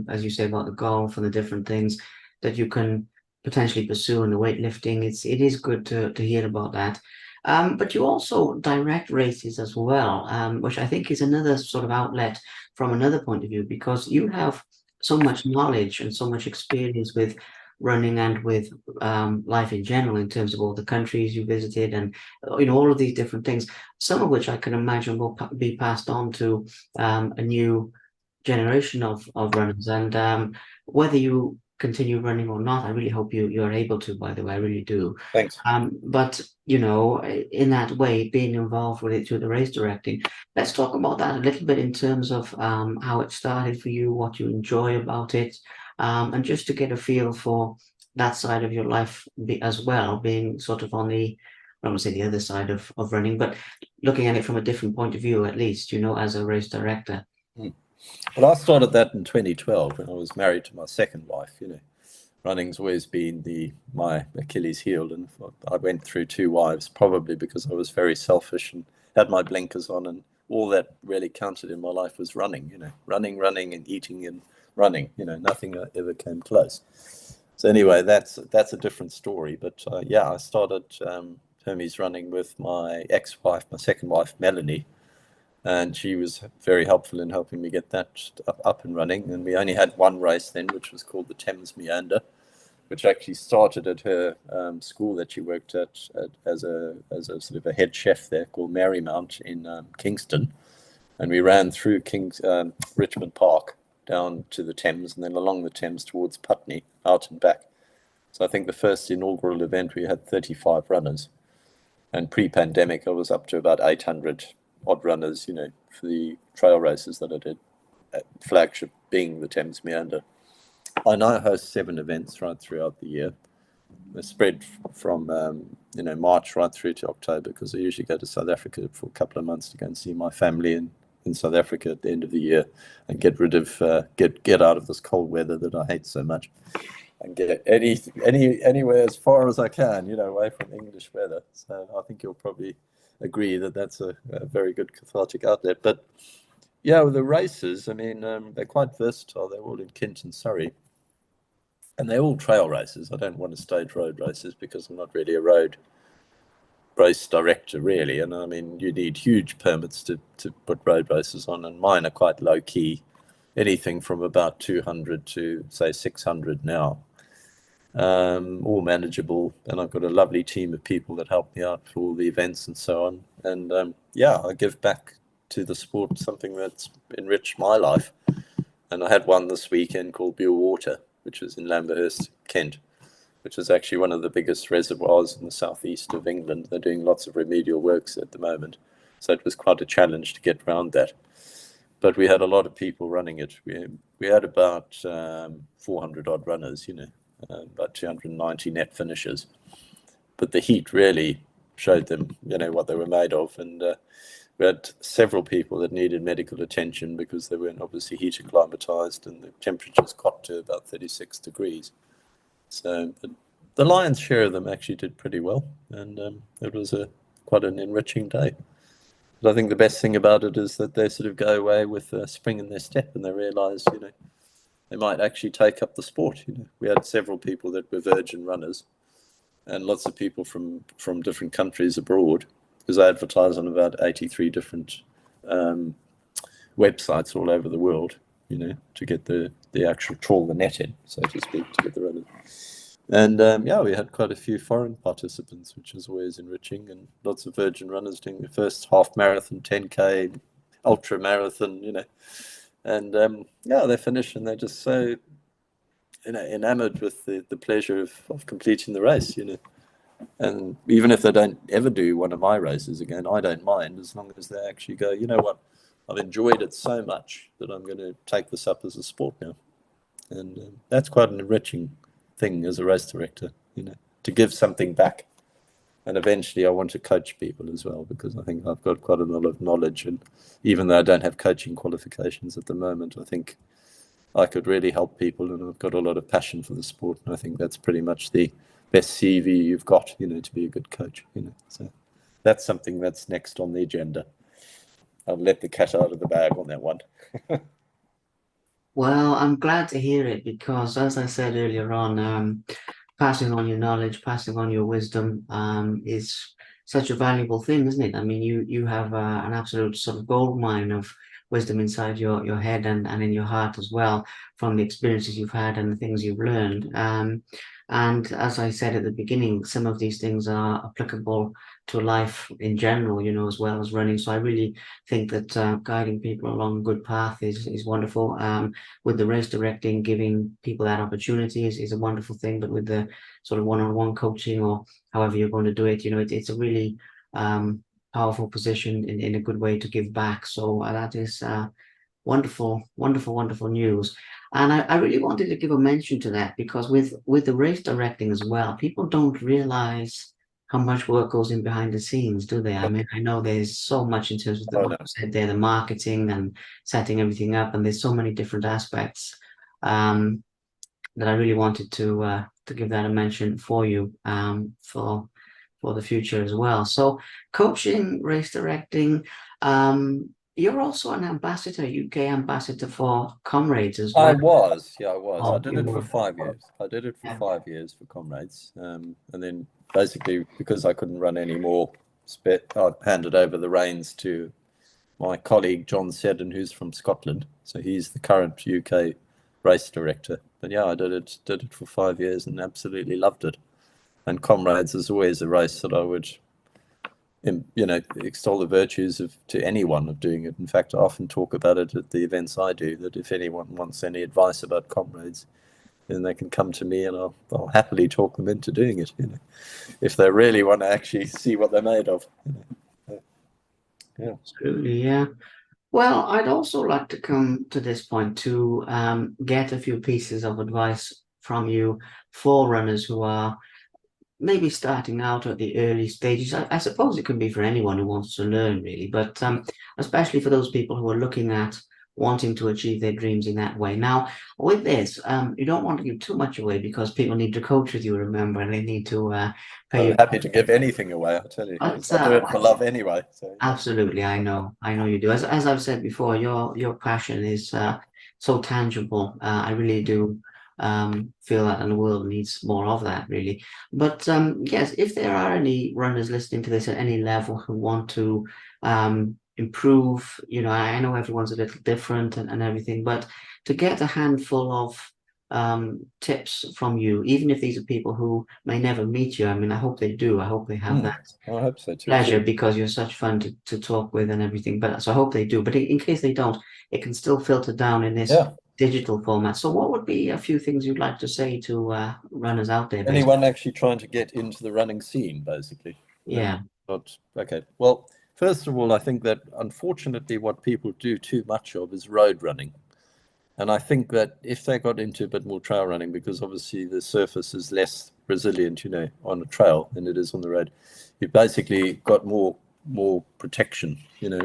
As you say about the golf and the different things that you can potentially pursuing the weightlifting. It is good to hear about that. But you also direct races as well, which I think is another sort of outlet from another point of view, because you have so much knowledge and so much experience with running and with life in general in terms of all the countries you visited and all of these different things, some of which I can imagine will be passed on to a new generation of runners. And whether you continue running or not, I really hope you're able to, by the way, I really do. Thanks. But in that way, being involved with it through the race directing, let's talk about that a little bit in terms of how it started for you, what you enjoy about it, and just to get a feel for that side of your life as well, being sort of on the, I don't want to say the other side of running, but looking at it from a different point of view, at least, as a race director. Mm. Well, I started that in 2012 when I was married to my second wife. Running's always been my Achilles heel, and I went through two wives probably because I was very selfish and had my blinkers on, and all that really counted in my life was running. Running, and eating and running. Nothing ever came close. So anyway, that's a different story. But I started Hermes running with my ex-wife, my second wife, Melanie. And she was very helpful in helping me get that up and running. And we only had one race then, which was called the Thames Meander, which actually started at her school that she worked at as a sort of a head chef there called Marymount in Kingston. And we ran through Richmond Park down to the Thames and then along the Thames towards Putney, out and back. So I think the first inaugural event, we had 35 runners. And pre-pandemic, I was up to about 800 odd runners, for the trail races that I did, flagship being the Thames Meander. I now host 7 events right throughout the year. They're spread from March right through to October, because I usually go to South Africa for a couple of months to go and see my family in South Africa at the end of the year and get rid of get out of this cold weather that I hate so much, and get anywhere as far as I can, away from English weather. So I think you'll probably agree that that's a very good cathartic outlet. But yeah, with the races, I mean, they're quite versatile. They're all in Kent and Surrey, and they're all trail races. I don't want to stage road races because I'm not really a road race director, really. And I mean, you need huge permits to put road races on, and mine are quite low key, anything from about 200 to say 600 now. All manageable, and I've got a lovely team of people that help me out for all the events and so on. And I give back to the sport something that's enriched my life. And I had one this weekend called Buell Water, which was in Lamberhurst, Kent, which is actually one of the biggest reservoirs in the southeast of England. They're doing lots of remedial works at the moment, so it was quite a challenge to get around that. But we had a lot of people running it. We had about 400 odd runners, about 290 net finishers. But the heat really showed them, what they were made of. And we had several people that needed medical attention because they weren't obviously heat acclimatized, and the temperatures got to about 36 degrees. So the lion's share of them actually did pretty well. And it was quite an enriching day. But I think the best thing about it is that they sort of go away with a spring in their step, and they realize, they might actually take up the sport. We had several people that were virgin runners, and lots of people from different countries abroad, because I advertise on about 83 different websites all over the world, to get the actual trawl the net in, so to speak, to get the runners. And we had quite a few foreign participants, which is always enriching, and lots of virgin runners doing the first half marathon, 10K, ultra marathon, and they finish and they're just so enamored with the pleasure of completing the race, And even if they don't ever do one of my races again, I don't mind, as long as they actually go, you know what, I've enjoyed it so much that I'm going to take this up as a sport now. And that's quite an enriching thing as a race director, to give something back. And eventually I want to coach people as well, because I think I've got quite a lot of knowledge, and even though I don't have coaching qualifications at the moment, I think I could really help people, and I've got a lot of passion for the sport, and I think that's pretty much the best CV you've got, to be a good coach, So that's something that's next on the agenda. I'll let the cat out of the bag on that one. Well, I'm glad to hear it because, as I said earlier on, passing on your knowledge, passing on your wisdom, is such a valuable thing, isn't it? I mean, you have an absolute sort of gold mine of wisdom inside your head and in your heart as well, from the experiences you've had and the things you've learned. And as I said at the beginning, some of these things are applicable to life in general, as well as running. So I really think that guiding people along a good path is wonderful. With the race directing, giving people that opportunity is a wonderful thing. But with the sort of one-on-one coaching or however you're going to do it, it's a really powerful position in a good way to give back. So that is wonderful, wonderful, wonderful news. And I really wanted to give a mention to that because with the race directing as well, people don't realize how much work goes in behind the scenes, do they? I mean, I know there's so much in terms of the, Oh what no. you said there, the marketing and setting everything up, and there's so many different aspects that I really wanted to give that a mention for you for the future as well. So coaching, race directing, you're also an ambassador, UK ambassador for Comrades as I well. was, yeah, I was. I Oh, did you it for were. 5 years. I did it for Yeah. 5 years for Comrades, and then basically because I couldn't run anymore, I handed over the reins to my colleague John Seddon, who's from Scotland. So he's the current UK race director. But yeah, I did it for 5 years and absolutely loved it. And Comrades is always a race that I would, extol the virtues of to anyone of doing it. In fact, I often talk about it at the events I do, that if anyone wants any advice about Comrades, then they can come to me and I'll happily talk them into doing it, if they really want to actually see what they're made of. Yeah. Absolutely, yeah. Well, I'd also like to come to this point to get a few pieces of advice from you for runners who are maybe starting out at the early stages. I suppose it can be for anyone who wants to learn, really, but especially for those people who are looking at wanting to achieve their dreams in that way. Now, with this, you don't want to give too much away because people need to coach with you, remember, and they need to pay I'm you. happy to give anything away, I tell you. But I do it for love anyway. So yeah. absolutely, I know you do. As I've said before, your passion is so tangible. I really do feel that, and the world needs more of that, really. But yes, if there are any runners listening to this at any level who want to improve, I know everyone's a little different and everything, but to get a handful of tips from you, even if these are people who may never meet you, I mean, I hope they do. I hope they have that I hope so too. pleasure because you're such fun to talk with and everything. But so I hope they do. But in case they don't, it can still filter down in this Yeah. digital format. So what would be a few things you'd like to say to runners out there, basically? Anyone actually trying to get into the running scene, basically. Yeah, Not okay. Well, first of all, I think that unfortunately, what people do too much of is road running. And I think that if they got into a bit more trail running, because obviously the surface is less resilient, on a trail than it is on the road, you've basically got more protection,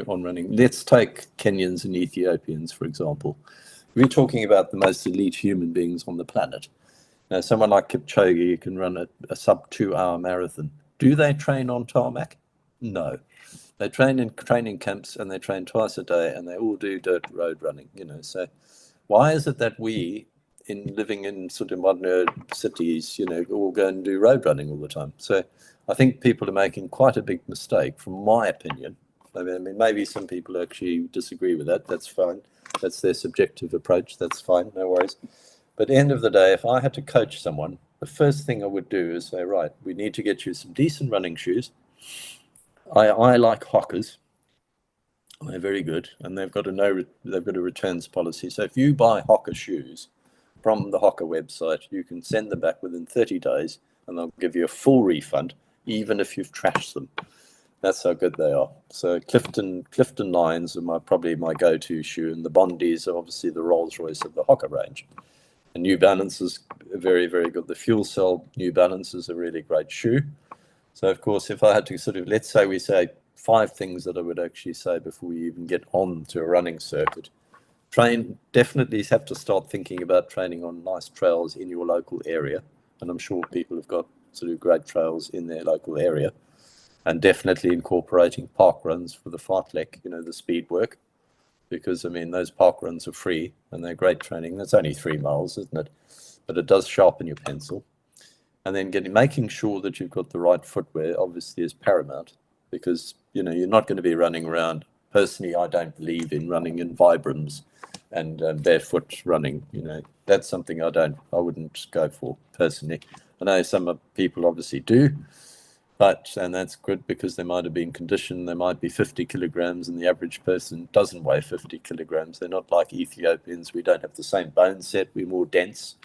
on running. Let's take Kenyans and Ethiopians, for example. We're talking about the most elite human beings on the planet. Now, someone like Kipchoge can run a sub 2 hour marathon. Do they train on tarmac? No. They train in training camps and they train twice a day and they all do dirt road running, So why is it that we, in living in sort of modern cities, all go and do road running all the time? So I think people are making quite a big mistake, from my opinion. I mean, maybe some people actually disagree with that. That's fine. That's their subjective approach. That's fine. No worries. But at the end of the day, if I had to coach someone, the first thing I would do is say, right, we need to get you some decent running shoes. I like Hoka's. They're very good, and they've got a returns policy. So if you buy Hoka shoes from the Hoka website, you can send them back within 30 days, and they'll give you a full refund, even if you've trashed them. That's how good they are. So Clifton Lions are probably my go-to shoe, and the Bondies are obviously the Rolls Royce of the Hoka range. And New Balance is very, very good. The Fuel Cell New Balance is a really great shoe. So, of course, if I had to sort of, let's say we say 5 things that I would actually say before we even get on to a running circuit. Definitely have to start thinking about training on nice trails in your local area. And I'm sure people have got sort of great trails in their local area. And definitely incorporating park runs for the fartlek, the speed work. Because, I mean, those park runs are free and they're great training. That's only 3 miles, isn't it? But it does sharpen your pencil. And then making sure that you've got the right footwear obviously is paramount, because you're not going to be running around. Personally, I don't believe in running in Vibrams and barefoot running. That's something I wouldn't go for personally. I know some people obviously do, and that's good because they might have been conditioned. They might be 50 kilograms, and the average person doesn't weigh 50 kilograms. They're not like Ethiopians. We don't have the same bone set. We're more dense.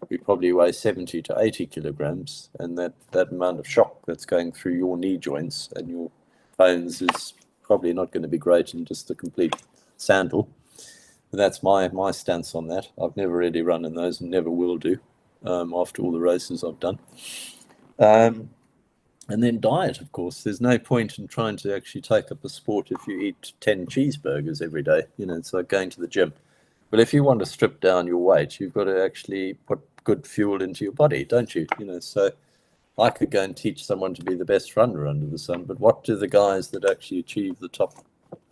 We probably weigh 70 to 80 kilograms, and that amount of shock that's going through your knee joints and your bones is probably not going to be great in just a complete sandal. And that's my stance on that. I've never really run in those and never will do after all the races I've done. And then diet, of course. There's no point in trying to actually take up a sport if you eat 10 cheeseburgers every day. It's like going to the gym. But if you want to strip down your weight, you've got to actually put good fuel into your body, don't you? So I could go and teach someone to be the best runner under the sun, but what do the guys that actually achieve the top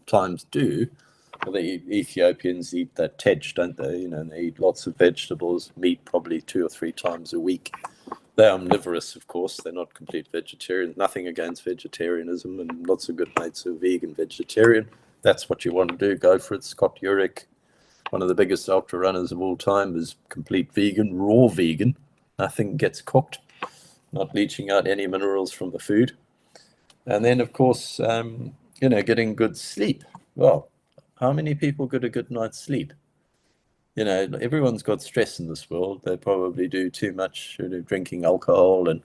times do? Well, the Ethiopians eat that tej, don't they? And they eat lots of vegetables, meat probably 2 or 3 times a week. They're omnivorous, of course. They're not complete vegetarians. Nothing against vegetarianism, and lots of good mates who are vegan vegetarian. That's what you want to do. Go for it. Scott Jurek, one of the biggest ultra runners of all time, is complete vegan, raw vegan. Nothing gets cooked, not leaching out any minerals from the food. And then, of course, getting good sleep. Well, how many people get a good night's sleep? Everyone's got stress in this world. They probably do too much drinking alcohol, and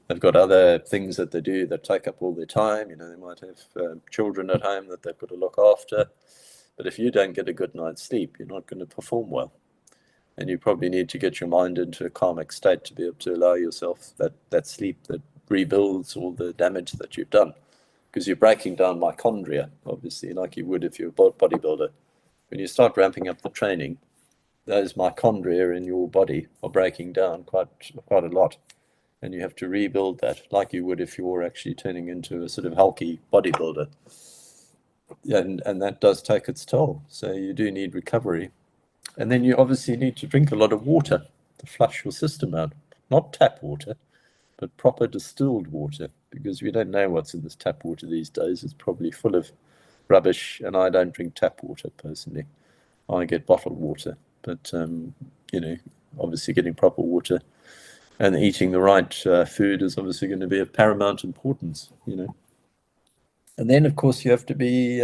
they've got other things that they do that take up all their time. They might have children at home that they've got to look after. But if you don't get a good night's sleep, you're not going to perform well. And you probably need to get your mind into a calmic state to be able to allow yourself that sleep that rebuilds all the damage that you've done. Because you're breaking down mitochondria, obviously, like you would if you're a bodybuilder. When you start ramping up the training, those mitochondria in your body are breaking down quite a lot. And you have to rebuild that like you would if you were actually turning into a sort of healthy bodybuilder. And that does take its toll. So you do need recovery. And then you obviously need to drink a lot of water to flush your system out. Not tap water, but proper distilled water, because we don't know what's in this tap water these days. It's probably full of rubbish, and I don't drink tap water personally. I get bottled water. But, obviously getting proper water and eating the right food is obviously going to be of paramount importance, And then, of course, you have to be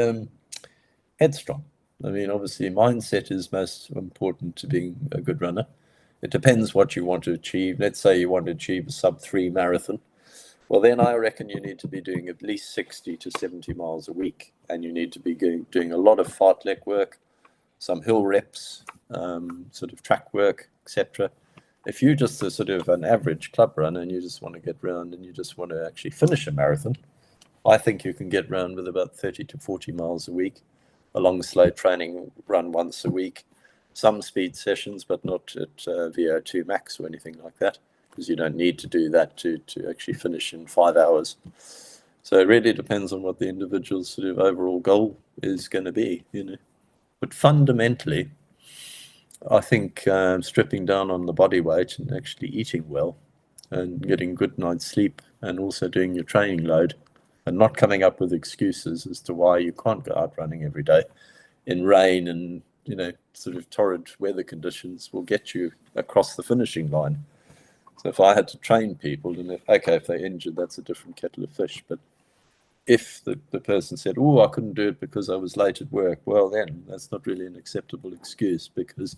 headstrong. I mean, obviously, mindset is most important to being a good runner. It depends what you want to achieve. Let's say you want to achieve a sub-3 marathon. Well, then I reckon you need to be doing at least 60 to 70 miles a week. And you need to be doing a lot of fartlek work, some hill reps, sort of track work, etc. If you're just a sort of an average club runner and you just want to get round and you just want to actually finish a marathon, I think you can get round with about 30 to 40 miles a week, a long slow training run once a week, some speed sessions, but not at VO2 max or anything like that, because you don't need to do that to actually finish in 5 hours. So it really depends on what the individual's sort of overall goal is going to be, But fundamentally, I think stripping down on the body weight and actually eating well and getting good night's sleep and also doing your training load and not coming up with excuses as to why you can't go out running every day in rain and, sort of torrid weather conditions will get you across the finishing line. So if I had to train people, and if they're injured, that's a different kettle of fish. But if the person said, oh, I couldn't do it because I was late at work, well, then that's not really an acceptable excuse, because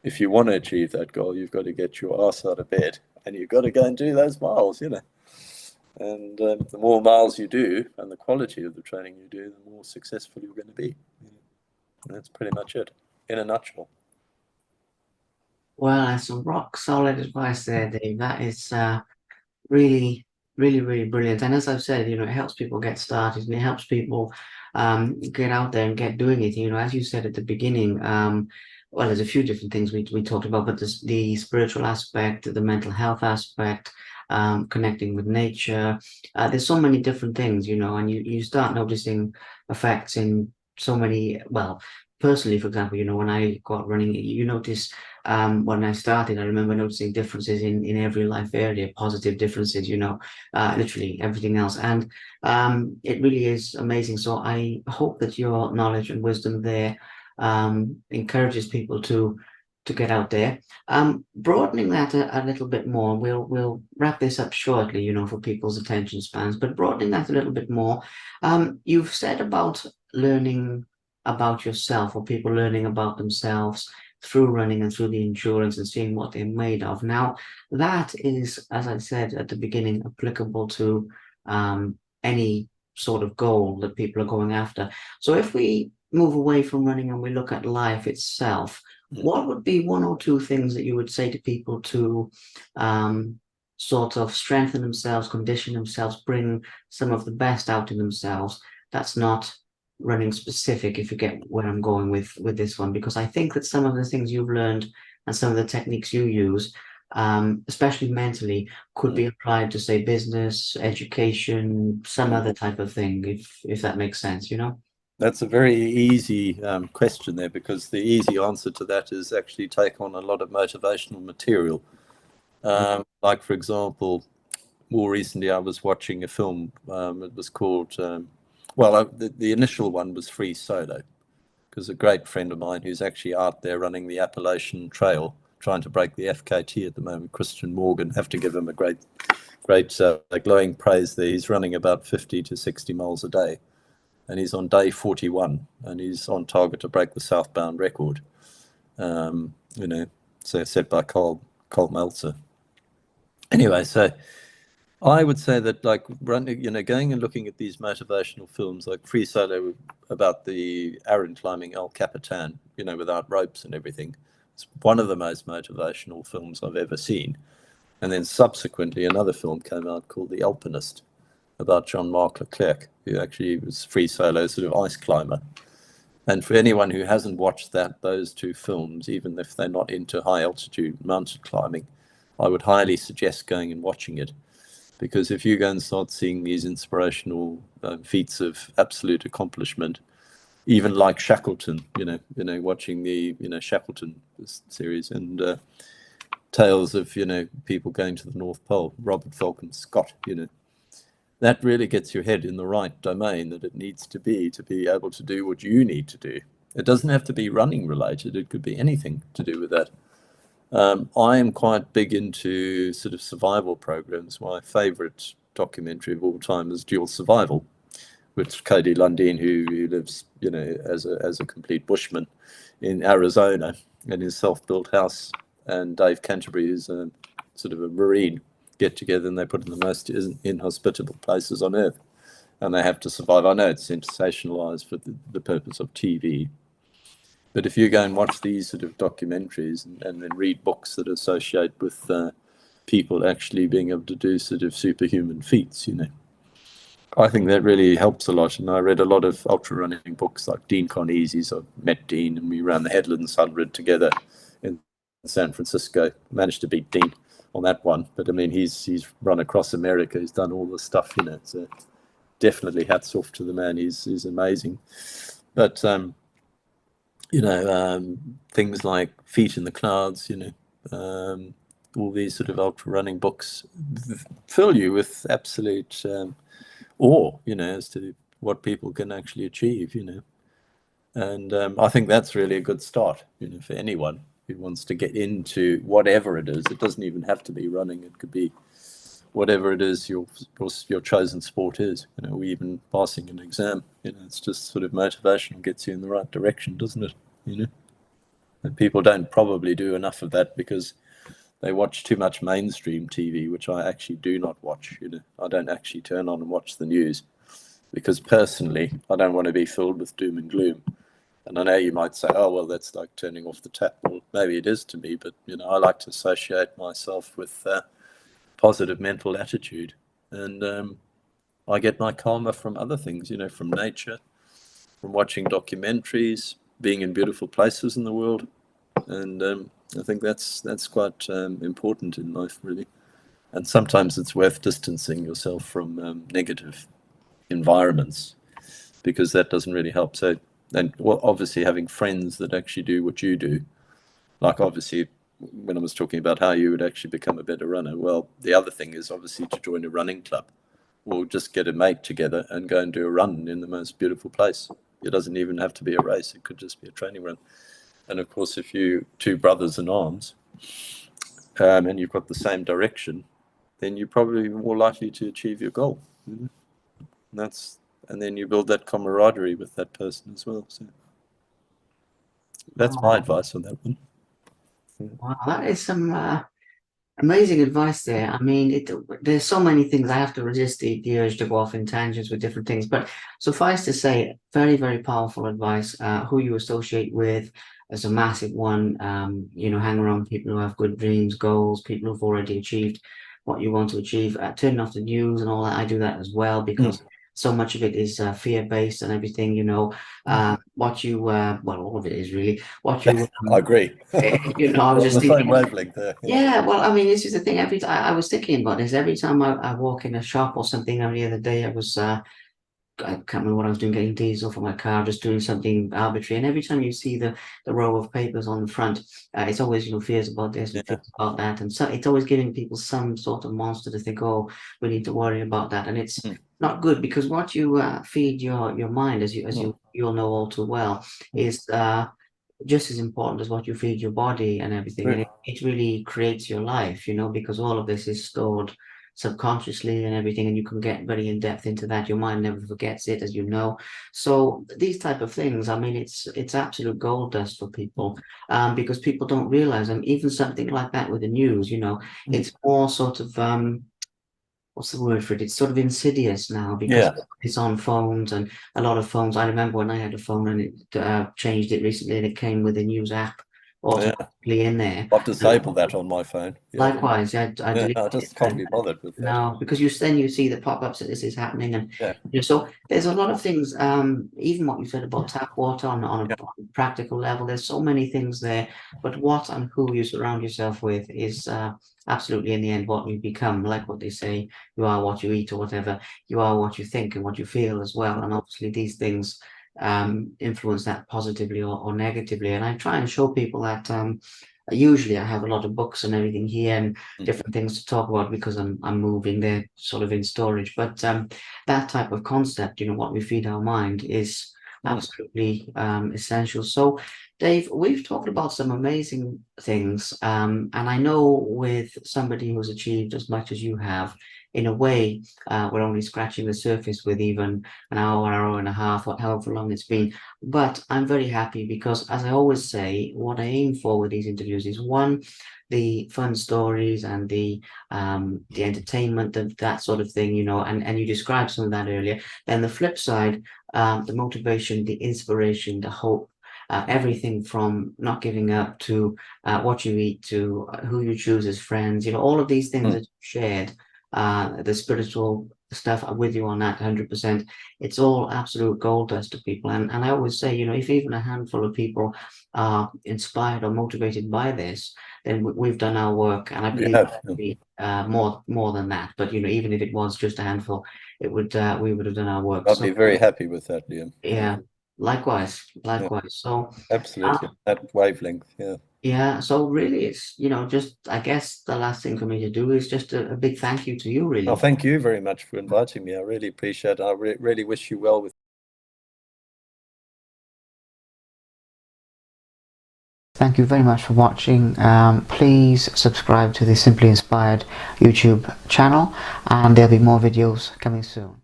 if you want to achieve that goal, you've got to get your ass out of bed and you've got to go and do those miles, And the more miles you do and the quality of the training you do, the more successful you're going to be. And that's pretty much it in a nutshell. Well, that's some rock solid advice there, Dave. That is really, really, really brilliant. And as I've said, it helps people get started and it helps people get out there and get doing it. As you said at the beginning, well, there's a few different things we talked about, but the spiritual aspect, the mental health aspect, connecting with nature. There's so many different things, and you start noticing effects in so many, well, personally, for example, when I go out running, you notice when I started, I remember noticing differences in every life area, positive differences, literally everything else. And it really is amazing. So I hope that your knowledge and wisdom there encourages people to get out there. Broadening that a little bit more, we'll wrap this up shortly, for people's attention spans, but broadening that a little bit more. You've said about learning about yourself, or people learning about themselves through running and through the endurance and seeing what they're made of. Now, that is, as I said at the beginning, applicable to any sort of goal that people are going after. So if we move away from running and we look at life itself, what would be one or two things that you would say to people to sort of strengthen themselves, condition themselves, bring some of the best out in themselves? That's not running specific, if you get where I'm going with this one, because I think that some of the things you've learned and some of the techniques you use, especially mentally, could be applied to, say, business, education, some other type of thing, if that makes sense, That's a very easy question there, because the easy answer to that is actually take on a lot of motivational material. Like, for example, more recently I was watching a film. It was called, the initial one was Free Solo, because a great friend of mine who's actually out there running the Appalachian Trail, trying to break the FKT at the moment, Christian Morgan, have to give him a great glowing praise there. He's running about 50 to 60 miles a day, and he's on day 41, and he's on target to break the southbound record, so set by Carl Meltzer. Anyway, so I would say that, like, running, going and looking at these motivational films like Free Solo about the Aran climbing El Capitan, without ropes and everything, it's one of the most motivational films I've ever seen. And then subsequently another film came out called The Alpinist, about Jean-Marc Leclerc, who actually was Free Solo sort of ice climber. And for anyone who hasn't watched those two films, even if they're not into high altitude mountain climbing, I would highly suggest going and watching it. Because if you go and start seeing these inspirational feats of absolute accomplishment, even like Shackleton, watching the Shackleton series, and tales of people going to the North Pole, Robert Falcon Scott, that really gets your head in the right domain that it needs to be able to do what you need to do. It doesn't have to be running related; it could be anything to do with that. I am quite big into sort of survival programs. My favorite documentary of all time is Dual Survival, with Cody Lundin, who lives, as a complete bushman in Arizona in his self-built house, and Dave Canterbury, who's a sort of a Marine, get together, and they put in the most inhospitable places on earth, and they have to survive. I know it's sensationalized for the purpose of TV, but if you go and watch these sort of documentaries and then read books that associate with people actually being able to do sort of superhuman feats, I think that really helps a lot. And I read a lot of ultra running books like Dean Carnese's. I met Dean, and we ran the Headlands 100 together in San Francisco. Managed to beat Dean on that one, but I mean, he's run across America. He's done all this stuff, So definitely hats off to the man. He's amazing. But things like Feet in the Clouds, all these sort of ultra running books fill you with absolute awe, as to what people can actually achieve, And I think that's really a good start, for anyone who wants to get into whatever it is. It doesn't even have to be running. It could be whatever it is your chosen sport is, or even passing an exam. It's just sort of motivation gets you in the right direction, doesn't it? And people don't probably do enough of that because they watch too much mainstream TV, which I actually do not watch. I don't actually turn on and watch the news, because personally, I don't want to be filled with doom and gloom. And I know you might say, oh, well, that's like turning off the tap. Well, maybe it is to me, but, I like to associate myself with positive mental attitude. And I get my karma from other things, from nature, from watching documentaries, being in beautiful places in the world. And I think that's quite important in life, really. And sometimes it's worth distancing yourself from negative environments, because that doesn't really help. So and well, obviously having friends that actually do what you do. Like obviously, when I was talking about how you would actually become a better runner, well, the other thing is obviously to join a running club, or just get a mate together and go and do a run in the most beautiful place. It doesn't even have to be a race; it could just be a training run. And of course, if you two brothers in arms, and you've got the same direction, then you're probably more likely to achieve your goal. And then you build that camaraderie with that person as well. So that's my advice on that one. Wow, that is some amazing advice there. I mean, there's so many things. I have to resist the urge to go off in tangents with different things. But suffice to say, very, very powerful advice. Who you associate with is a massive one. Hang around people who have good dreams, goals, people who've already achieved what you want to achieve. Turn off the news and all that. I do that as well because so much of it is fear-based and everything. All of it is really what you. I agree. I was just the same thinking. wavelength there. Yeah, well, I mean, this is the thing. I was thinking about this every time I walk in a shop or something. The other day, I can't remember what I was doing, getting diesel for my car, just doing something arbitrary. And every time you see the row of papers on the front, it's always fears about this and fears about that, and so it's always giving people some sort of monster to think, oh, we need to worry about that, and it's not good because what you feed your mind, as you'll know all too well, is just as important as what you feed your body and everything. And it really creates your life, because all of this is stored subconsciously and everything, and you can get very in depth into that. Your mind never forgets it, as you know. So these type of things, I mean, it's absolute gold dust for people, because people don't realize, and even something like that with the news, it's more sort of what's the word for it? It's sort of insidious now because it's on phones, and a lot of phones. I remember when I had a phone and it changed it recently, and it came with a news app automatically in there. I've disabled that on my phone. Likewise, I deleted I just can't be bothered with that. No, because you see the pop-ups that this is happening, and so there's a lot of things. Even what you said about tap water on a practical level, there's so many things there. But what and who you surround yourself with is absolutely in the end what you become. Like what they say, you are what you eat or whatever. You are what you think and what you feel as well. And obviously these things influence that positively or negatively. And I try and show people that. Usually I have a lot of books and everything here and different things to talk about because I'm moving, they're sort of in storage. But that type of concept, what we feed our mind is absolutely essential. So Dave, we've talked about some amazing things. And I know with somebody who's achieved as much as you have, in a way, we're only scratching the surface with even an hour and a half, or however long it's been. But I'm very happy because, as I always say, what I aim for with these interviews is one, the fun stories and the entertainment, that sort of thing, and you described some of that earlier. Then the flip side, the motivation, the inspiration, the hope. Everything from not giving up to what you eat to who you choose as friends, all of these things that you shared, the spiritual stuff, I'm with you on that 100%. It's all absolute gold dust to people. And I always say, if even a handful of people are inspired or motivated by this, then we've done our work. And I believe it would be more than that. But, even if it was just a handful, we would have done our work. I'd be very happy with that, Liam. Yeah. Likewise. So absolutely, that wavelength. Yeah, so really it's, just, I guess the last thing for me to do is just a big thank you to you, really. Well, thank you very much for inviting me. I really appreciate it. I really wish you well with. Thank you very much for watching. Please subscribe to the Simply Inspired YouTube channel, and there'll be more videos coming soon.